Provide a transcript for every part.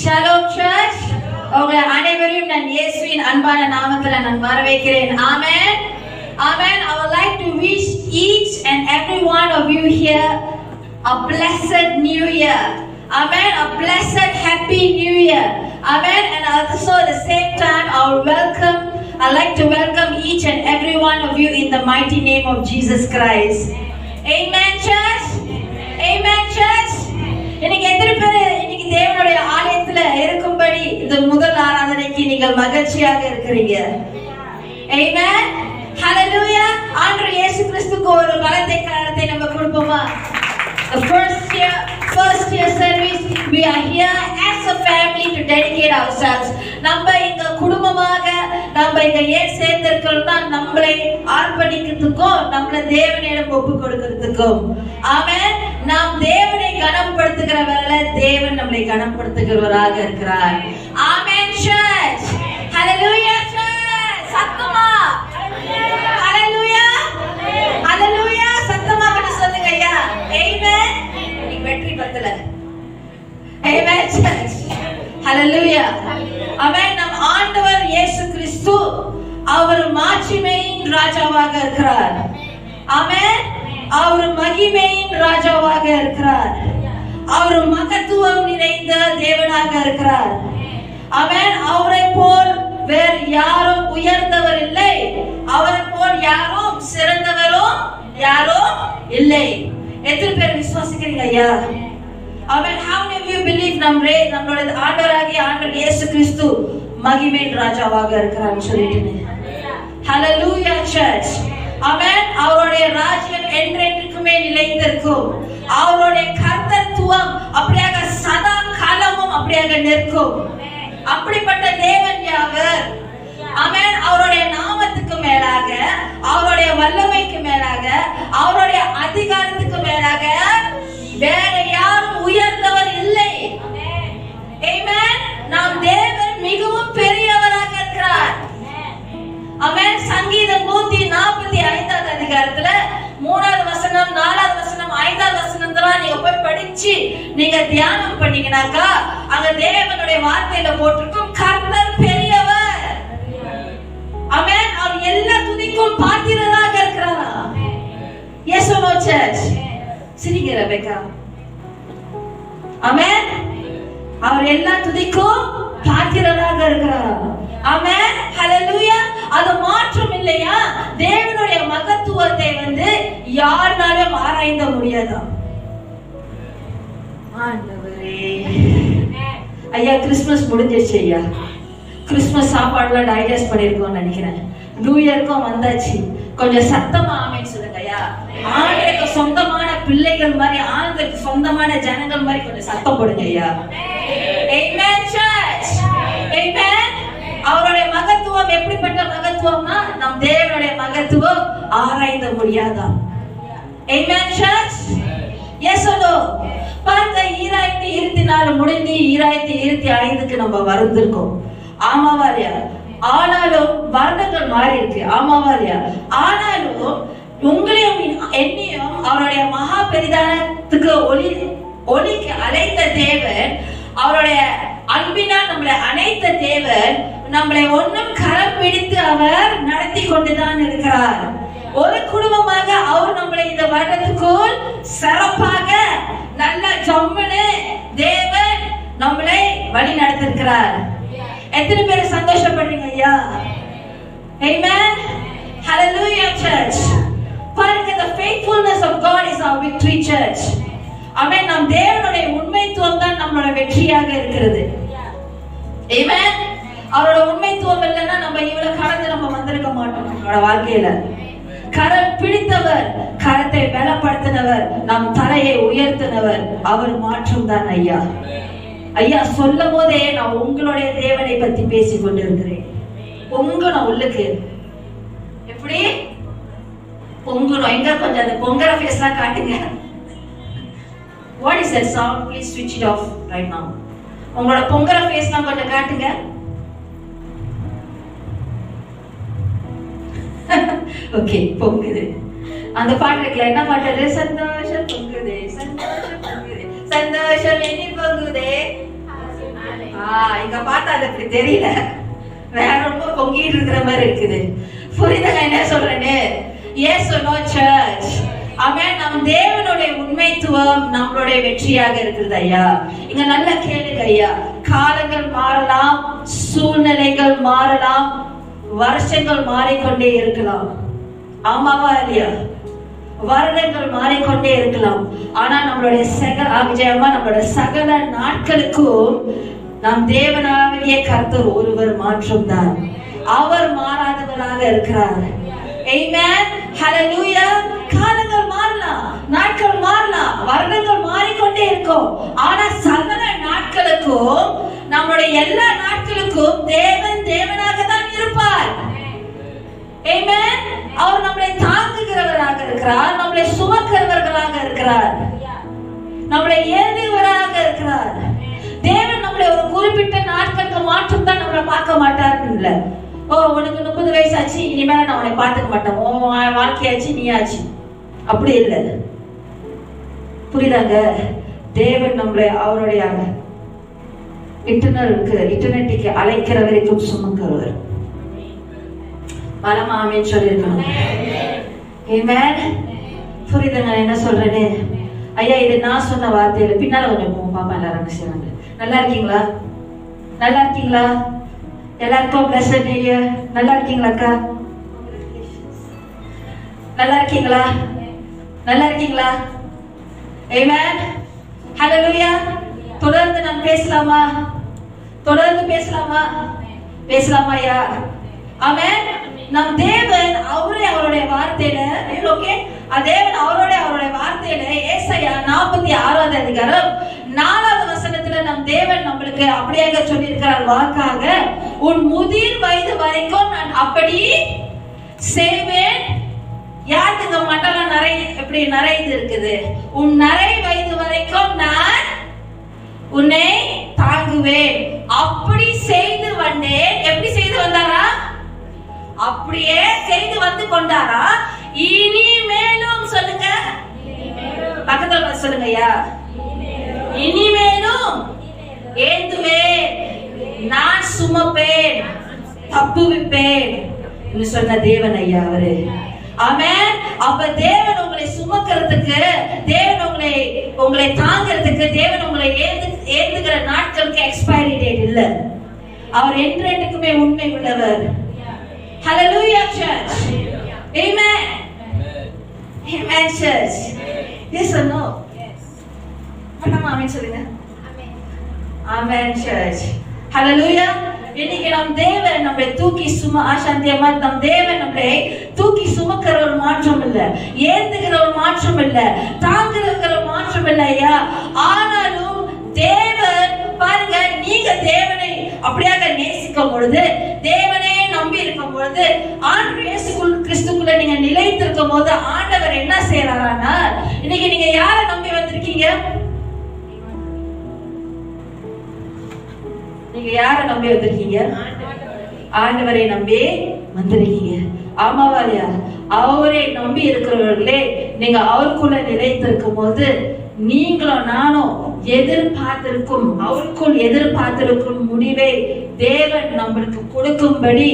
Shalom Church. உங்களை அனைவரையும் நான் இயேசுவின் அன்பான நாமத்தில் நான் வரவேற்கிறேன். Amen. Amen. I would like to wish each and every one of you here a blessed new year. Amen. A blessed happy new year. Amen. And also at the same time I'd like to welcome each and every one of you in the mighty name of Jesus Christ. Amen church. Amen church. இன்னைக்கு எத்தனை பேர் இன்னைக்கு தேவனுடைய ஆலயத்துல இருக்கும்படி இந்த முதல் ஆராதனைக்கு நீங்கள் மகிழ்ச்சியாக இருக்கிறீங்க? Amen. Hallelujah. ஆண்டவர் இயேசு கிறிஸ்துவுக்கு ஒரு பலத்தை கரத்தை நம்ம கொடுப்போமா? The first year service we are here as a family to dedicate ourselves. நம்ம இங்க குடும்பமாக நம்ம இங்க ஏன் சேர்ந்திருக்கிறோம்னா நம்மளை அர்ப்பணிக்கிறதுக்கும் நம்மளை தேவனிடம் ஒப்பு கொடுக்கிறதுக்கும். ஆமென். நாம் தேவனை கனப்படுத்துகிறவர்கள தேவன் நம்மளை கனப்படுத்துகிறவராக இருக்கிறார். ஆமென் church. Hallelujah church. சத்தமா Hallelujah. Hallelujah. சத்தமா வந்து சொல்லுங்க ஐயா. Amen. நீ வெற்றி பத்தல. Amen church. Hallelujah. Amen. நம் ஆண்டவர் இயேசு கிறிஸ்து அவர் மாட்சிமையின் ராஜாவாக இருக்கிறார். ஆமென். அவர் மகிமையின் ராஜாவாக இருக்கிறார். அவர் மகத்துவம் நிறைந்த தேவனாக இருக்கிறார். ஆமென். அவரை போல் வேறு யாரும் உயர்ந்தவர் இல்லை. அவரை போல் யாரும் சிறந்தவரும் யாரும் இல்லை. எத்தனை பேர் விசுவாசிக்கிறீங்க ஐயா? Amen. How many of you believe நம்மளோட ஆண்டவராகிய ஆண்டவர் இயேசு கிறிஸ்து மகிமையின் ராஜாவாக இருக்கிறார்னு சொல்லிட்டு? Hallelujah church. Amen. அவருடைய ராஜ்யம் என்றென்றைக்குமே நிலைத்திருக்கும். அவருடைய கர்த்தத்துவம் அப்படியாக சதா காலமும் அப்படியாக நிற்கும். அப்படிப்பட்ட தேவன் யாவர்? ஆமென். அவருடைய நாமத்துக்கு மேலாக, அவருடைய வல்லமைக்கு மேலாக, அவருடைய அதிகாரத்துக்கு மேலாக வேற யாரும் உயர்ந்தவர் இல்லை. ஆமென். நாம் தேவன் மிகவும் பெரியவராக இருக்கிறார். ஆமென். சங்கீதம் 145 அதிகாரத்துல 3வது வசனம், 4வது வசனம், 5வது வசனத்தெல்லாம் நீங்க போய் படிச்சு நீங்க தியானம் பண்ணீங்கனாக்கா அங்க தேவனுடைய வார்த்தையில போட்டிருக்கும் கர்த்தர் பெரியவர். ஆமென். அவர் எல்லா துதிக்கும் பாத்திரராக இருக்கிறாரா? Yes or no church? சிரிங்க ரெபெக்கா. ஆமென். அவர் எல்லா துதிக்கும் பாத்திரராக இருக்கிறாரா? ஆமென். ஹல்லேலூயா. அது மாற்றம் இல்லையா? தேவனுடைய மகத்துவத்தை யாராலும் ஆராய்ந்த முடியாதா? ஆண்டவரே. ஐயா கிறிஸ்மஸ் முடிஞ்சிருச்சு ஐயா. கிறிஸ்மஸ் சாப்பாடுலாம் டைஜஸ்ட் பண்ணிருக்கோம்னு நினைக்கிறேன். நியூ இயர்க்கும் வந்தாச்சு. கொஞ்சம் சத்தமா ஆமென் சொல்லுங்க ஐயா. ஆண்டவருக்கு சொந்தமான பிள்ளைகள் மாதிரி, ஆண்டவருக்கு சொந்தமான ஜனங்கள் மாதிரி கொஞ்சம் சத்தம் போடுங்க ஐயா. Amen church. ஆமென். அவருடைய மகத்துவம் எப்படிப்பட்ட மகத்துவம்னா நம் தேவனுடைய மகத்துவம் ஆராய்ந்த முடியாதா? Amen church. Yes or no? பாருங்க 2024 முடிஞ்சு 2025க்கு நம்ம வந்திருக்கோம். ஆமாவா இல்லையா? ஆனாலும் வருடங்கள் மாறி இருக்கு. ஆமாவா இல்லையா? ஆனாலும் உங்களையும் என்னையும் அவருடைய மகா பெரிதானத்துக்கு ஒளிக்கு அழைத்த தேவன், அவருடைய அன்பினால் நம்மளை அழைத்த தேவன் நம்மளை ஒன்றும் கரம் பிடித்து அவர் நடத்தி கொண்டுதான் இருக்கிறார். ஒரு குடும்பமாக அவர் நம்மளை இந்த வருடத்துக்குள் சிறப்பாக நல்ல ஜம்முன்னு தேவன் நம்மளை வழி நடத்திருக்கிறார். எத்தனை பேர் சந்தோஷப்படுறீங்க ஐயா? Amen. Hallelujah church. பாருங்க, the faithfulness of God is our victory church. ஆமென். நம் தேவனுடைய உண்மைத்துவம் தான் நம்மளோட வெற்றியாக இருக்கிறது. Amen. அவரோட உண்மைத்துவம் இல்லைன்னா நம்ம இவ்வளவு கடந்து நம்ம வந்திருக்க மாட்டோம். நம்மளோட வாழ்க்கையில கரம் பிடித்தவர், கரத்தை பலப்படுத்தினவர், நம் தலையை உயர்த்தினவர் அவர் மாற்றம் தான் ஐயா. ஐயா சொல்லும் போதே நான் உங்களுடைய தேவனை பத்தி பேசிக் கொண்டிருக்கிறேன். பொங்கணும் உள்ளுக்கு. எப்படி பொங்கணும்? எங்க கொஞ்சம் அந்த பொங்கற ஃபேஸ்லாம் காட்டுங்க. What is that sound? Please switch it off right now. உங்களோட பொங்கற ஃபேஸ்லாம் கொஞ்சம் காட்டுங்க. ஓகே, பொங்குது. அந்த பாட்டு இருக்குல்ல, என்ன பாட்டு? சந்தோஷம் பொங்குதே, சந்தோஷம் பொங்குதே, சந்தோஷம் எண்ணி பொங்குதே. இங்க பார்த்தா அது அப்படி தெரியல, வேற ரொம்ப பொங்கிட்டு இருக்கிற மாதிரி இருக்குது. புரியுதுங்க என்ன சொல்றேன்னு? Yes no church. ஆமென். நம் தேவனுடைய உண்மைத்துவம் நம்மளுடைய வெற்றியாக இருக்கிறது ஐயா. இங்க நல்ல கேளுங்க ஐயா. காலங்கள் மாறலாம், சூழ்நிலைகள் மாறலாம், வருஷங்கள் மாறிக்கொண்டே இருக்கலாம். ஆமாவா இல்லையா? வருடங்கள் மாறிக்கொண்டே இருக்கலாம். ஆனா நம்மளுடைய நம்மளோட சகல நாட்களுக்கும் நம் தேவனாகிய கர்த்தர் ஒருவர் மாற்றம் தான். அவர் மாறாதவராக இருக்கிறார். ஆமென். ஹல்லேலூயா. காலங்கள் மாறலாம், நாட்கள் மாறலாம், வருடங்கள் மாறிக்கொண்டே இருக்கும். ஆனா சகல நாட்களுக்கும், நம்மளுடைய எல்லா நாட்களுக்கும் தேவன் தேவனாக தான் இருப்பார். ஆமென். அவர் நம்மளை தாங்குகிறவராக இருக்கிறார், நம்மளை சுமக்கிறவர்களாக இருக்கிறார், நம்மளை ஏறுகிறவராக இருக்கிறார். தேவன் நம்மளை ஒரு குறிப்பிட்ட நாட்களுக்கு மாற்றம் தான் நம்மளை பார்க்க மாட்டாருன்னு இல்லை. ஓ உனக்கு 30 வயசு ஆச்சு, இனிமேல நான் உன்னை பார்த்துக்க மாட்டேன், உன் வாழ்க்கையாச்சு நீ ஆச்சு, அப்படி இல்லை. புரியுதாங்க? தேவன் நம்மளை அவருடைய இட்டர்னிட்டிக்கு அழைக்கிற வரைக்கும் சுமக்கிறவர். பலமாமே சொல்லிருக்காங்க. ஆமென். புரியுதுங்க என்ன சொல்றேன்னு? ஐயா இது நான் சொன்ன வார்த்தையில பின்னால கொஞ்சம் போவோம் பாப்பா. எல்லாரும் செய்வாங்க. நல்லா இருக்கீங்களா? நல்லா இருக்கீங்களா? எல்லாருக்கும் blessed new year. நல்லா இருக்கீங்களா அக்கா? நல்லா இருக்கீங்களா? நல்லா இருக்கீங்களா? ஆமென். ஹல்லேலூயா. தொடர்ந்து நாம் பேசலாமா? தொடர்ந்து பேசலாமா? பேசலாமா ஐயா? ஆமென். நம் தேவன் அவருடைய வார்த்தையில, ஓகே, தேவன் அவருடைய வார்த்தையில ஏசாயா 46வது அதிகாரம் 4வது வசனத்துல நம் தேவன் நம்மளுக்கு அப்படியே சொல்லியிருக்கிறார் வாக்காக, உன் முதிர் வயது வரைக்கும் நான் அப்படி செய்வேன். யாருக்கு மண்டலம் எப்படி நிறைந்து இருக்குது? உன் நரை வயது வரைக்கும் நான் உன்னை தாங்குவேன். அப்படி செய்து வந்தேன். எப்படி செய்து வந்தாரா? அப்படியே செய்து வந்து கொண்டாரா? இனிமேலும் சொல்லுங்க, பக்கத்துல சொல்லுங்க ஐயா. இனிமேலும் ஏந்துவேன், நான் சுமப்பேன், தப்புவிப்பேன் சொன்ன தேவன் ஐயா அவரு. ஆமென். அப்ப தேவன் உங்களை சுமக்கிறதுக்கு, தேவன் உங்களை தாங்கிறதுக்கு, தேவன் உங்களை ஏந்துகிற நாட்களுக்கு எக்ஸ்பைரி டேட் இல்ல. அவர் என்றென்றுக்குமே உண்மை உள்ளவர். Hallelujah church. Amen. Amen church. Yes or no? Yes. ஆமென் சொல்லுங்க. Amen. Amen church. Hallelujah. இன்னைக்கு நம் தேவன் நம்மை தூக்கி ஆசாந்தியமா நம் தேவன் நம்மை தூக்கி சுமக்கிற ஒரு மாற்றம் இல்ல, ஏந்துகிற ஒரு மாற்றம் இல்ல, தாங்குகிற ஒரு மாற்றம் இல்ல ஐயா. ஆனாலும் தேவன் பாருங்க, நீங்க தேவனை அப்படியாக நேசிக்கும் பொழுது, தேவனே நம்பி இருக்கும் பொழுது, ஆண்டவர் இயேசு கிறிஸ்துக்குள்ள நீங்க நிலைத்திருக்கும் போது ஆண்டவர் என்ன செய்யறாருன்னா, இன்னைக்கு நீங்க யாரை நம்பி வந்திருக்கீங்க? நீங்க யாரை நம்பி வந்திருக்கீங்க? ஆண்டவரை நம்பி வந்திருக்கீங்க. ஆமாவா இல்லையா? அவரை நம்பி இருக்கிறவர்களே, நீங்க அவருக்குள்ள நிலைத்திருக்கும் போது நீங்களும் நானும் அவருக்குள் எதிர்பார்த்திருக்கும் முடிவை தேவன் நம்மளுக்கு கொடுக்கும்படி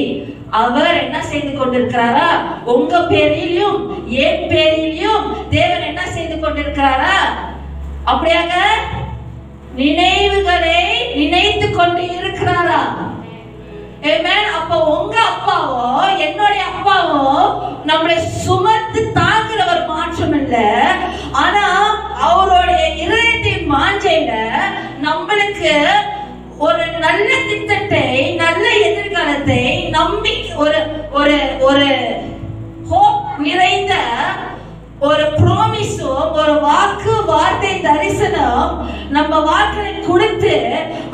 அவர் என்ன செய்து கொண்டிருக்கிறாரா? உங்க பேரிலும் என் பேரிலும் தேவன் என்ன செய்து கொண்டிருக்கிறாரா? அப்படியாக நினைவுகளை நினைத்து கொண்டு இருக்கிறாரா? ஆமென். அப்ப உங்க அப்பாவோ என்னுடைய அப்பாவோ நம்மளை சுமந்து தாங்குறவர் மாற்றம் இல்ல. ஆனா அவருடைய இதயத்தின் வாஞ்சையில நம்மளுக்கு ஒரு நல்ல திட்டத்தை, நல்ல எதிர்காலத்தை நம்பி ஒரு ஹோப் நிறைந்த ஒரு ப்ராமிஸும், ஒரு வார்த்தை தரிசனம் நம்ம வாழ்க்கையில கொடுத்து,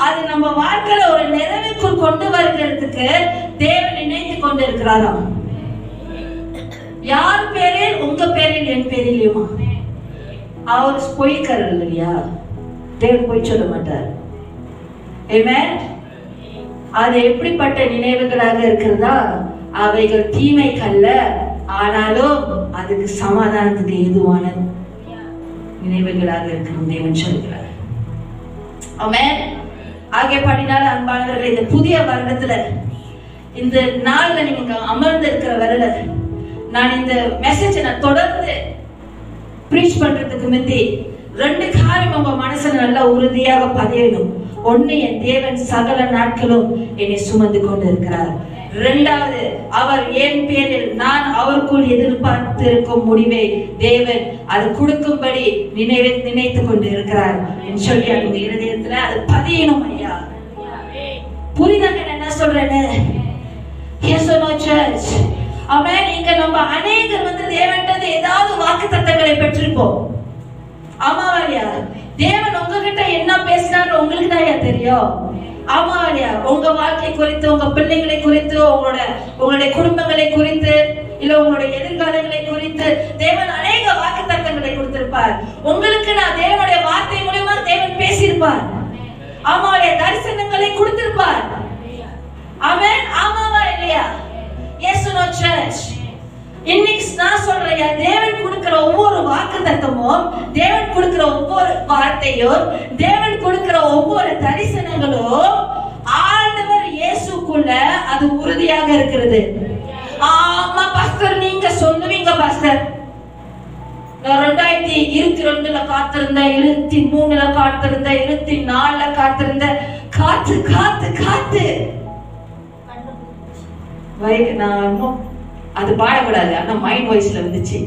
அது நம்ம வாழ்க்கையில ஒரு நிறைவுக்குள் கொண்டு வருகிறதுக்கு தேவன் நினைத்து கொண்டிருக்கிறாராம். யார் பேரில்? உங்க பேரில், என் பேரிலையுமா? அவர் பொய்க்காரர் இல்லையா? தேவன் பொய் சொல்ல மாட்டார். ஆமென். அது எப்படிப்பட்ட நினைவுகளாக இருக்கிறதா? அவைகள் தீமைக்கல்ல, ஆனாலும் அதுக்கு சமாதானத்துக்கு ஏதுவான நினைவுகளாக இருக்கிறோம் தேவன் சொல்கிறார். ஆமென். ஆகியபடினால அன்பானவர்களே, இந்த புதிய வருடத்துல இந்த நாள்ல நீங்க அமர்ந்து இருக்கிற வரல நான் இந்த மெசேஜை நான் தொடர்ந்து பிரீச் பண்றதுக்கு முந்தி 2 காரியம் உங்க மனசுல நல்லா உறுதியாக பதியணும். ஒண்ணு, என் தேவன் சகல நாட்களும் என்னை சுமந்து கொண்டு இருக்கிறார். 2வது, அவர் என் பேரில் நான் அவருக்குள் எதிர்பார்த்திருக்கும் முடிவை தேவன் அது கொடுக்கும்படி நினைத்து கொண்டு இருக்கிறார் என்று சொல்லி அவங்க இருதயத்துல அது பதியணும். ஐயா புரிதாங்க என்ன சொல்றேன்னு? Yes or no church? ஆமென். இங்க நம்ம அநேகர் தேவன்கிட்ட ஏதாவது வாக்குத்தத்தங்களை பெற்றிருப்போம். ஆமாவாரியா? தேவன் உங்ககிட்ட என்ன பேசினாரு உங்களுக்கு தான் தெரியும். ஆமாவாரியா? உங்க வாழ்க்கை குறித்து, உங்க பிள்ளைகளை குறித்து, உங்களுடைய குடும்பங்களை குறித்து, இல்ல உங்களுடைய எதிர்காலங்களை குறித்து தேவன் அநேக வாக்குத்தத்தங்களை கொடுத்திருப்பார். உங்களுக்கு நான் தேவனுடைய வார்த்தை மூலமா தேவன் பேசியிருப்பார். ஆமாவாரியா? தரிசனங்களை கொடுத்திருப்பார். ஆமென். ஆமாவா இல்லையா? Yes or no church? இன்னைக்கு நான் சொல்றேன், தேவன் கொடுக்கிற ஒவ்வொரு வாக்குத்தத்தமும், தேவன் கொடுக்கிற ஒவ்வொரு வார்த்தையும், தேவன் கொடுக்கிற ஒவ்வொரு தரிசனங்களும் ஆண்டவர் இயேசுக்குள்ள அது உறுதியாக இருக்கிறது. ஆமா பாஸ்டர், நீங்க சொல்லுவீங்க பாஸ்டர், நான் 2022ல காத்திருந்தேன், 23ல காத்திருந்தேன், 24ல காத்திருந்தேன், காத்து காத்து காத்து நான் அது பாடக்கூடாது, ஆனா மைண்ட் வாய்ஸ்ல வந்துச்சு.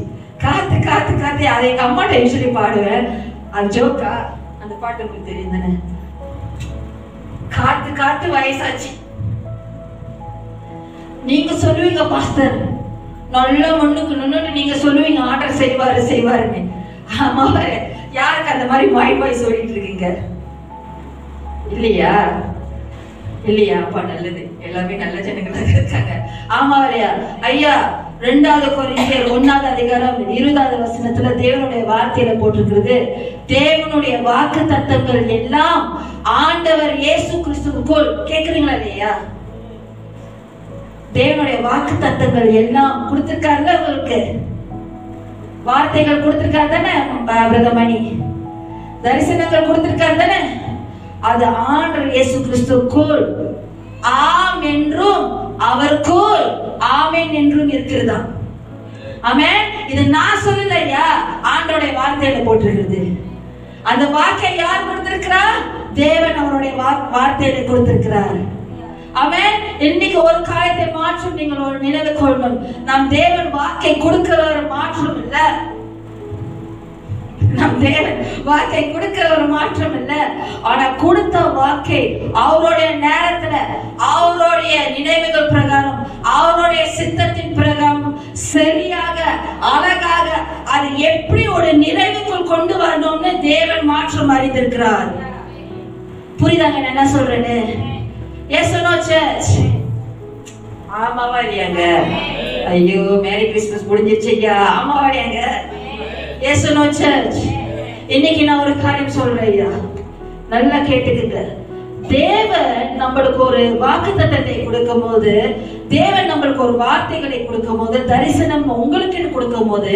காத்து காத்து காத்து அதை எங்க அம்மாட்ட யூஸ்வலி பாடுவேன். அது ஜோக்கா? அந்த பாட்டு உங்களுக்கு தெரியும் தானே? காத்து காத்து வயசாச்சு. நீங்க சொல்லுவீங்க பாஸ்டர், நல்ல மண்ணுக்கு நின்னுட்டு நீங்க சொல்லுவீங்க ஆர்டர் செய்வாருன்னு. ஆமா, யாருக்கு அந்த மாதிரி மைண்ட் வாய்ஸ் ஓடிட்டு இருக்கீங்க? இல்லையா? இல்லையா? அப்பா நல்லது, எல்லாமே நல்ல ஜனங்களாக இருக்காங்க. ஆமா இல்லையா? ஐயா 2 கொரிந்தியர் 1வது அதிகாரம் 20வது வசனத்துல தேவனுடைய வார்த்தையில போட்டிருக்கிறது, தேவனுடைய வாக்கு தத்தங்கள் எல்லாம் ஆண்டவர் இயேசு கிறிஸ்துவுக்குள். கேக்குறீங்களா இல்லையா? தேவனுடைய வாக்கு தத்தங்கள் எல்லாம் கொடுத்திருக்காருல்ல உங்களுக்கு, வார்த்தைகள் கொடுத்திருக்காரு தானே பிரதமணி, தரிசனங்கள் கொடுத்திருக்காரு தானே, அது ஆண்டவர் இயேசு கிறிஸ்துவுக்குள் ஆம் என்றும் அவருக்குள் ஆமென் என்றும் இருக்கிறதா? ஆமென். இது நான் சொல்லலையா, ஆண்டவருடைய வார்த்தையில போட்டிருக்கிறது. அந்த வாக்கை யார் கொடுத்திருக்கிறார்? தேவன் அவருடைய வார்த்தையில கொடுத்திருக்கிறார். ஆமென். இன்னைக்கு ஒரு காரியத்தை மாற்றும் நீங்கள் ஒரு நினைவு கொள்ளணும், நம் தேவன் வாக்கை கொடுக்கிறவர் மாற்றம் இல்ல, நம் தேவன் வாக்கை கொடுக்கிற ஒரு மாற்றம் இல்ல. ஆனா கொடுத்த வாக்கை அவருடைய நேரத்துல, அவருடைய நினைவுகள் பிரகாரம், அவருடைய சித்தத்தின் பிரகாரம் சரியாக அழகாக அது எப்படி ஒரு நிறைவுக்குள் கொண்டு வரணும்னு தேவன் மாற்றம் அறிந்திருக்கிறார். புரியுதாங்க என்ன சொல்றேன்னு? Yes or no church? ஆமாவா இல்லையாங்க? ஐயோ, மேரி கிறிஸ்மஸ் முடிஞ்சிருச்சு ஐயா. ஆமாவா இல்லையாங்க? Yes or no church? இன்னைக்கு நான் ஒரு காரியம் சொல்றேன் ஐயா, நல்லா கேட்டுக்குங்க. தேவன் நம்மளுக்கு ஒரு வாக்குத்தத்தத்தை கொடுக்கும் போது, தேவன் நம்மளுக்கு ஒரு வார்த்தைகளை கொடுக்கும் போது, தரிசனம் உங்களுக்கு கொடுக்கும் போது,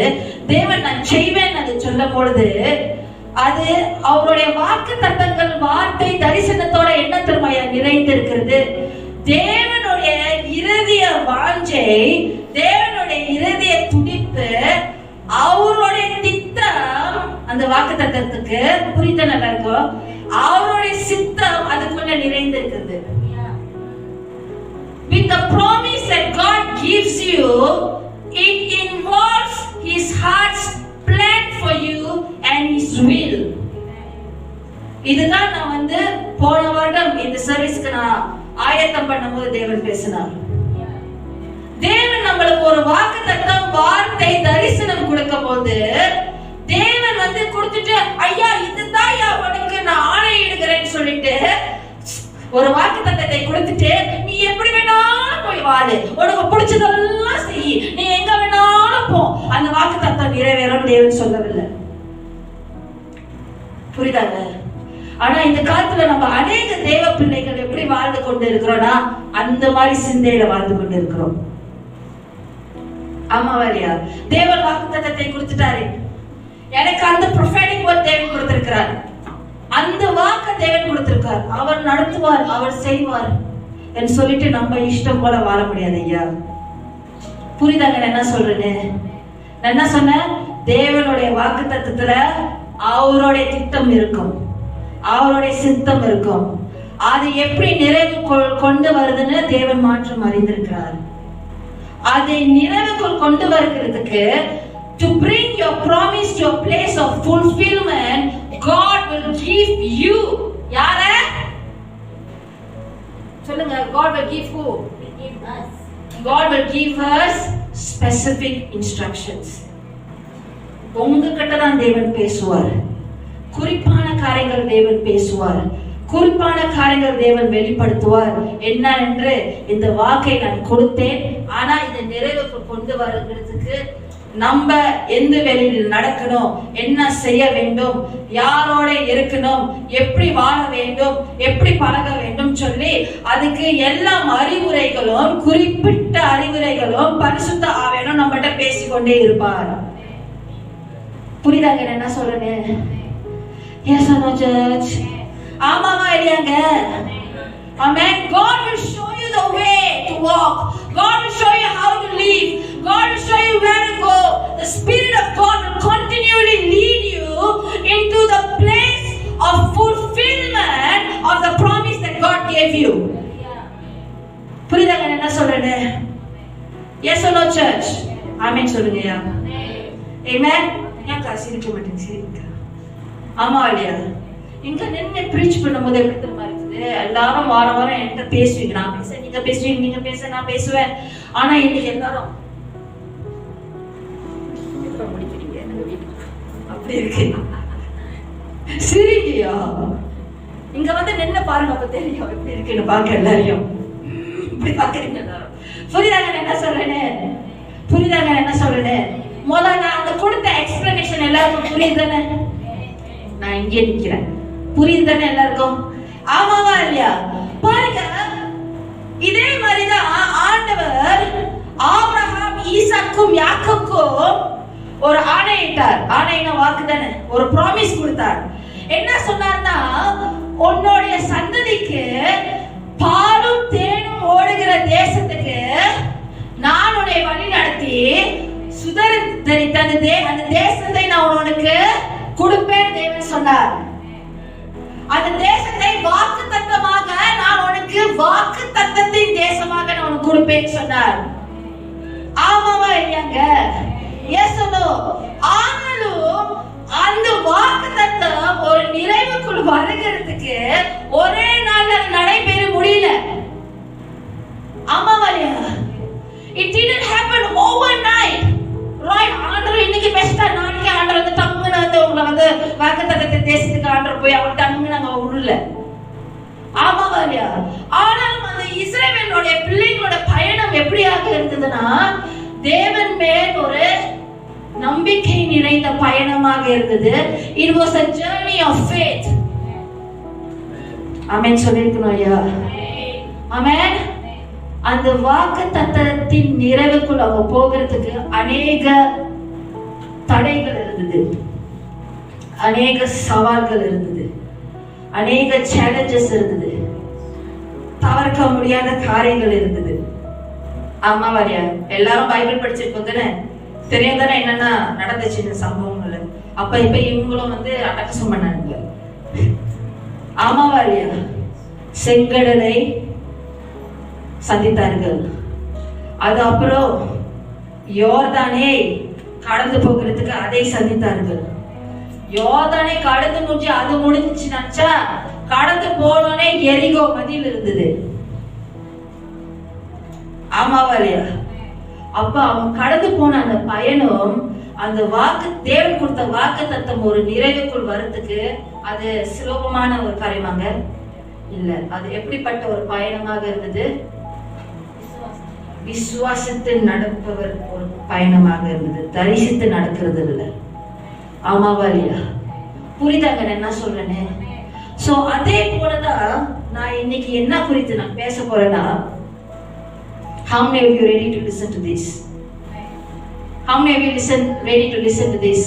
தேவன் நான் செய்வேன் அது சொல்லும் பொழுது, அது அவருடைய வாக்குத்தத்தங்கள் வார்த்தை தரிசனத்தோட என்ன திருமையா நிறைந்து இருக்கிறது. தேவனுடைய இருதய வாஞ்சை, தேவனுடைய இருதய துடிப்பு, அவருடைய திட்டம் அந்த வாக்குத்தத்தத்துக்கு புரிந்த நல்லா இருக்கும். அவருடைய சித்தம் அதுக்குள்ள நிறைந்து இருக்குது. With the promise that God gives you, it involves His heart's plan for you and His will. இதுதான் நான் போன வருடம் இந்த சர்வீஸ்க்கு நான் ஆயத்தம் பண்ணும்போது தேவன் பேசினார். தேவன் நம்மளுக்கு ஒரு வாக்குத்தத்தம், வார்த்தை, தரிசனம் கொடுக்கும் போது தேவன் கொடுத்துட்டு, ஐயா இதுதான் உனக்கு நான் ஆணையிடுகிறேன்னு சொல்லிட்டு ஒரு வாக்குத்தத்தத்தை கொடுத்துட்டு, நீ எப்படி வேணாலும் போய் வாழு, உனக்கு பிடிச்சதெல்லாம் செய், நீ எங்க வேணாலும் போ, அந்த வாக்குத்தத்தம் நிறைவேறும் தேவன் சொல்லவில்லை. புரியுதாங்க? ஆனா இந்த காலத்துல நம்ம அநேக தேவ பிள்ளைகள் எப்படி வாழ்ந்து கொண்டு இருக்கிறோம்னா அந்த மாதிரி சிந்தையில வாழ்ந்து கொண்டு இருக்கிறோம். ஆமாவா இல்லையா? தேவன் வாக்குத்தத்தத்தை கொடுத்துட்டாரு, எனக்கு அந்த ப்ரொஃபெட்டிக் வேர்ட் தேவன் கொடுத்திருக்கிறார். அந்த வாக்கு தேவன் கொடுத்திருக்கார். அவர் நடத்துவார், அவர் செய்வார் என்று சொல்லிட்டு நம்ம இஷ்டம் போல வாழ முடியாது ஐயா. புரியுதாங்க என்ன சொல்றேன்னு? நான் என்ன சொன்னேன்? தேவனுடைய வாக்கு தத்துவத்துல அவருடைய திட்டம் இருக்கும், அவருடைய சித்தம் இருக்கும். அது எப்படி நிறைவு கொண்டு வருதுன்னு தேவன் மாற்றம் அறிந்திருக்கிறார். அதை நிறைவுக்குள் கொண்டு வருகிறதுக்கு, to bring your promise to a place of fulfillment, God will give you. யார சொல்லுங்க? God will give who? Give us. God will give us specific instructions. உங்ககிட்ட தான் தேவன் பேசுவார். குறிப்பான காரியங்கள் தேவன் பேசுவார், குறிப்பான காரியங்கள் தேவன் வெளிப்படுத்துவார். என்ன என்று இந்த வாக்கை நான் கொடுத்தேன், ஆனா இதை நிறைவுக்கு கொண்டு வருகிறதுக்கு நம்ம எந்த வேலையில் நடக்கணும், என்ன செய்ய வேண்டும், யாரோட இருக்கணும், எப்படி வாழ வேண்டும், எப்படி பழக வேண்டும் சொல்லி அதுக்கு எல்லா அறிவுரைகளும், குறிப்பிட்ட அறிவுரைகளும் பரிசுத்த ஆவியானவர் நம்மகிட்ட பேசிக்கொண்டே இருப்பார். புரியுதாங்க என்ன சொல்றேன்? Yes or no, church? ஆமாவா இல்லையாங்க? Amen. God will show you the way to walk. God will show you how to live. God will show you where to go. The Spirit of God will continually lead you into the place of fulfillment of the promise that God gave you. புரியுதாங்க என்ன சொல்றேன்? Yes or no, church? Amen சொல்லுங்கயா. Amen. ஏன் காசிரிக்க மாட்டேங்க? சரிங்க. ஆமா இல்லையா? இங்க நின்று preach பண்ணும்போது எப்படி தெரியுமா இருக்குது? எல்லாரும் வாரம் வாரம் என்கிட்ட பேசுவீங்க, நான் பேச, நீங்க பேசுவீங்க, நீங்க பேச, நான் பேசுவேன். ஆனா இன்னைக்கு எல்லாரும் அப்படி இருக்கு. சரிங்கய்யா, இங்க வந்து நின்று பாருங்க, அப்ப தெரியும் எப்படி இருக்குன்னு. பாக்க எல்லாரையும் இப்படி பாக்குறீங்க எல்லாரும். புரியுதாங்க என்ன சொல்றேன்னு? புரியுதாங்க என்ன சொல்றேன்னு? முதல்ல நான் அந்த கொடுத்த எக்ஸ்பிளனேஷன் எல்லாருக்கும் புரியுதானே? நான் இங்கே நிக்கிறேன், புரியுதானே எல்லாருக்கும்? ஆமாவா இல்லையா? பாருங்க, இதே மாதிரிதான் ஆண்டவர் ஆபிரகாம், ஈசாக்கும், யாக்கோபுக்கும் ஒரு ஆணையிட்டார். ஆணையின வாக்கு தானே, ஒரு ப்ராமிஸ் கொடுத்தார். என்ன சொன்னார்னா, உன்னுடைய சந்ததிக்கு பாலும் தேனும் ஓடுகிற தேசத்துக்கு நான் உன்னை வழி நடத்தி சுதந்திரித்த அந்த தேசத்தை நான் உனக்கு கொடுப்பேன் தேவன் சொன்னார். அந்த தேசத்தை வாக்கு தத்தமாக நான் உனக்கு வாக்கு தத்தத்தின் தேசமாக நான் உனக்கு கொடுப்பேன் சொன்னார். ஆமாவா இல்லையாங்க? Yes no? ஆனாலும் அந்த வாக்கு தத்தம் ஒரு நிறைவுக்குள் வருகிறதுக்கு ஒரே நாள்ல நடைபெற முடியல. ஆமாவா இல்லையா? It didn't happen overnight. Right? ஆண்டவர் இன்னைக்கு பேசிட்டா நாளைக்கு ஆண்டவர் வந்து டங்குன்னு வந்து உங்களை வந்து வாக்குத்தத்தத்தின் தேசத்துக்கு ஆண்டவர் போய் அவங்க டங்குன்னு அங்க விடல. ஆமாவா இல்லையா? ஆனாலும் அந்த இஸ்ரவேலுடைய பிள்ளைங்களோட பயணம் எப்படியாக இருந்ததுன்னா, தேவன் மேல் ஒரு நம்பிக்கை நிறைந்த பயணமாக இருந்தது. It was a journey of faith. ஆமென் சொல்லிருக்கணும் ஐயா. ஆமென். அந்த வாக்கு தத்தத்தின் நிறைவுக்குள் அவங்க போகிறதுக்கு அநேக தடைகள் இருந்தது, அநேக சவால்கள் இருந்தது, அநேக சேலஞ்சஸ் இருந்தது, தவிர்க்க முடியாத காரியங்கள் இருந்தது. ஆமாவா இல்லையா? எல்லாரும் பைபிள் படிச்சிருக்கோம் தானே, தெரியும் தானே என்னன்னா நடந்துச்சு இந்த சம்பவங்கள். அப்ப இப்ப இவங்களும் வந்து அட்டகாசம் பண்ணாங்க. ஆமாவா இல்லையா? செங்கடலை சந்தித்தார்கள். அது அப்புறம் யோர்தானே கடந்து போகிறதுக்கு அதை சந்தித்தார்கள். யோர்தானே கடந்து முடிஞ்சு அது முடிஞ்சிச்சு நினைச்சா, கடந்து போனோடனே எரிகோ மதில் இருந்தது. ஆமாவா இல்லையா? அப்ப அவன் கடந்து போன அந்த பயணம், அந்த வாக்கு தேவன் கொடுத்த வாக்கு தத்தம் ஒரு நிறைவுக்குள் வரதுக்கு அது சுலபமான ஒரு காரியமாக இல்ல. அது எப்படிப்பட்ட ஒரு பயணமாக இருந்தது? விசுவாசத்தை நடப்பவர் ஒரு பயணமாக இருந்தது, தரிசித்து நடக்கிறது இல்லை. ஆமாவா இல்லையா? புரியுதாங்க என்ன சொல்றேன்னு? சோ அதே போலதான் நான் இன்னைக்கு என்ன குறித்து நான் பேச போறேன்னா, how many of you ready to listen to this? How many of you ready to listen to this?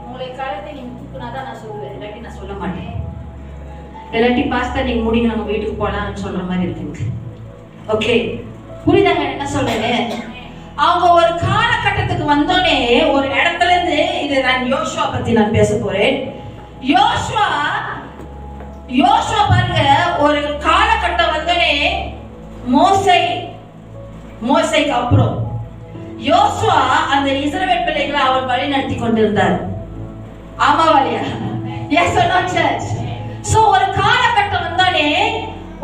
உங்களை காலத்தை நீங்க தூக்குனாதான் நான் சொல்லுவேன், இல்லாட்டி நான் சொல்ல மாட்டேன். இல்லாட்டி பாஸ்தா நீங்க முடிங்க நம்ம வீட்டுக்கு போலாம்னு சொல்ற மாதிரி இருக்கு. ஓகே, புரியுதாங்க என்ன சொல்றேன்? அவங்க ஒரு காலகட்டத்துக்கு வந்தோடனே ஒரு இடத்துல இருந்து, இது நான் யோசுவா பத்தி நான் பேச போறேன். யோசுவா பாருங்க, ஒரு காலகட்டம் வந்தோடனே மோசைக்கு அப்புறம் யோசுவா அந்த இஸ்ரவேல் பிள்ளைகளை அவர் வழி நடத்தி கொண்டிருந்தார். ஆமாவாலியா? Yes or not church? So ஒரு காலகட்டம் வந்தோடனே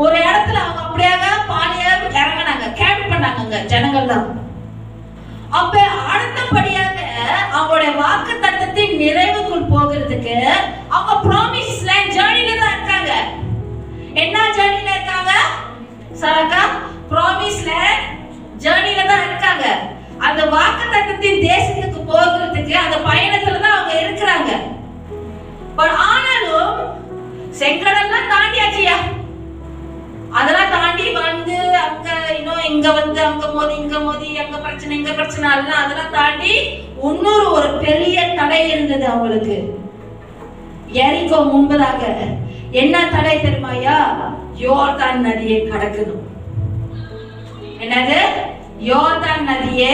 ஒரு இடத்துல அவங்க அப்படியாக பாலியா இறங்கினாங்க, கேம்ப் பண்ணாங்க ஜனங்கள் தான். அப்ப அடுத்தபடியாக அவங்களுடைய வாக்கு தத்தத்தின் நிறைவுக்குள் போகிறதுக்கு அவங்க ப்ராமிஸ் லேண்ட் ஜர்னில தான் இருக்காங்க. என்ன ஜர்னில இருக்காங்க சரக்கா? ப்ராமிஸ் லேண்ட் ஜர்னில தான் இருக்காங்க. அந்த வாக்கு தத்தத்தின் தேசத்துக்கு போகிறதுக்கு அந்த பயணத்துல தான் அவங்க இருக்கிறாங்க. பட் ஆனாலும் செங்கடல்லாம் தாண்டியாச்சியா, அதெல்லாம் தாண்டி வந்து அங்க இன்னும் இங்க வந்து அங்க மோதி அங்க பிரச்சனை அதெல்லாம் தாண்டி இன்னொரு ஒரு பெரிய தடை இருந்தது அவங்களுக்கு. எரிகோ முன்பதாக என்ன தடை தெரியுமாயா? யோர்தான் நதியை கடக்கணும். என்னது? யோர்தான் நதியை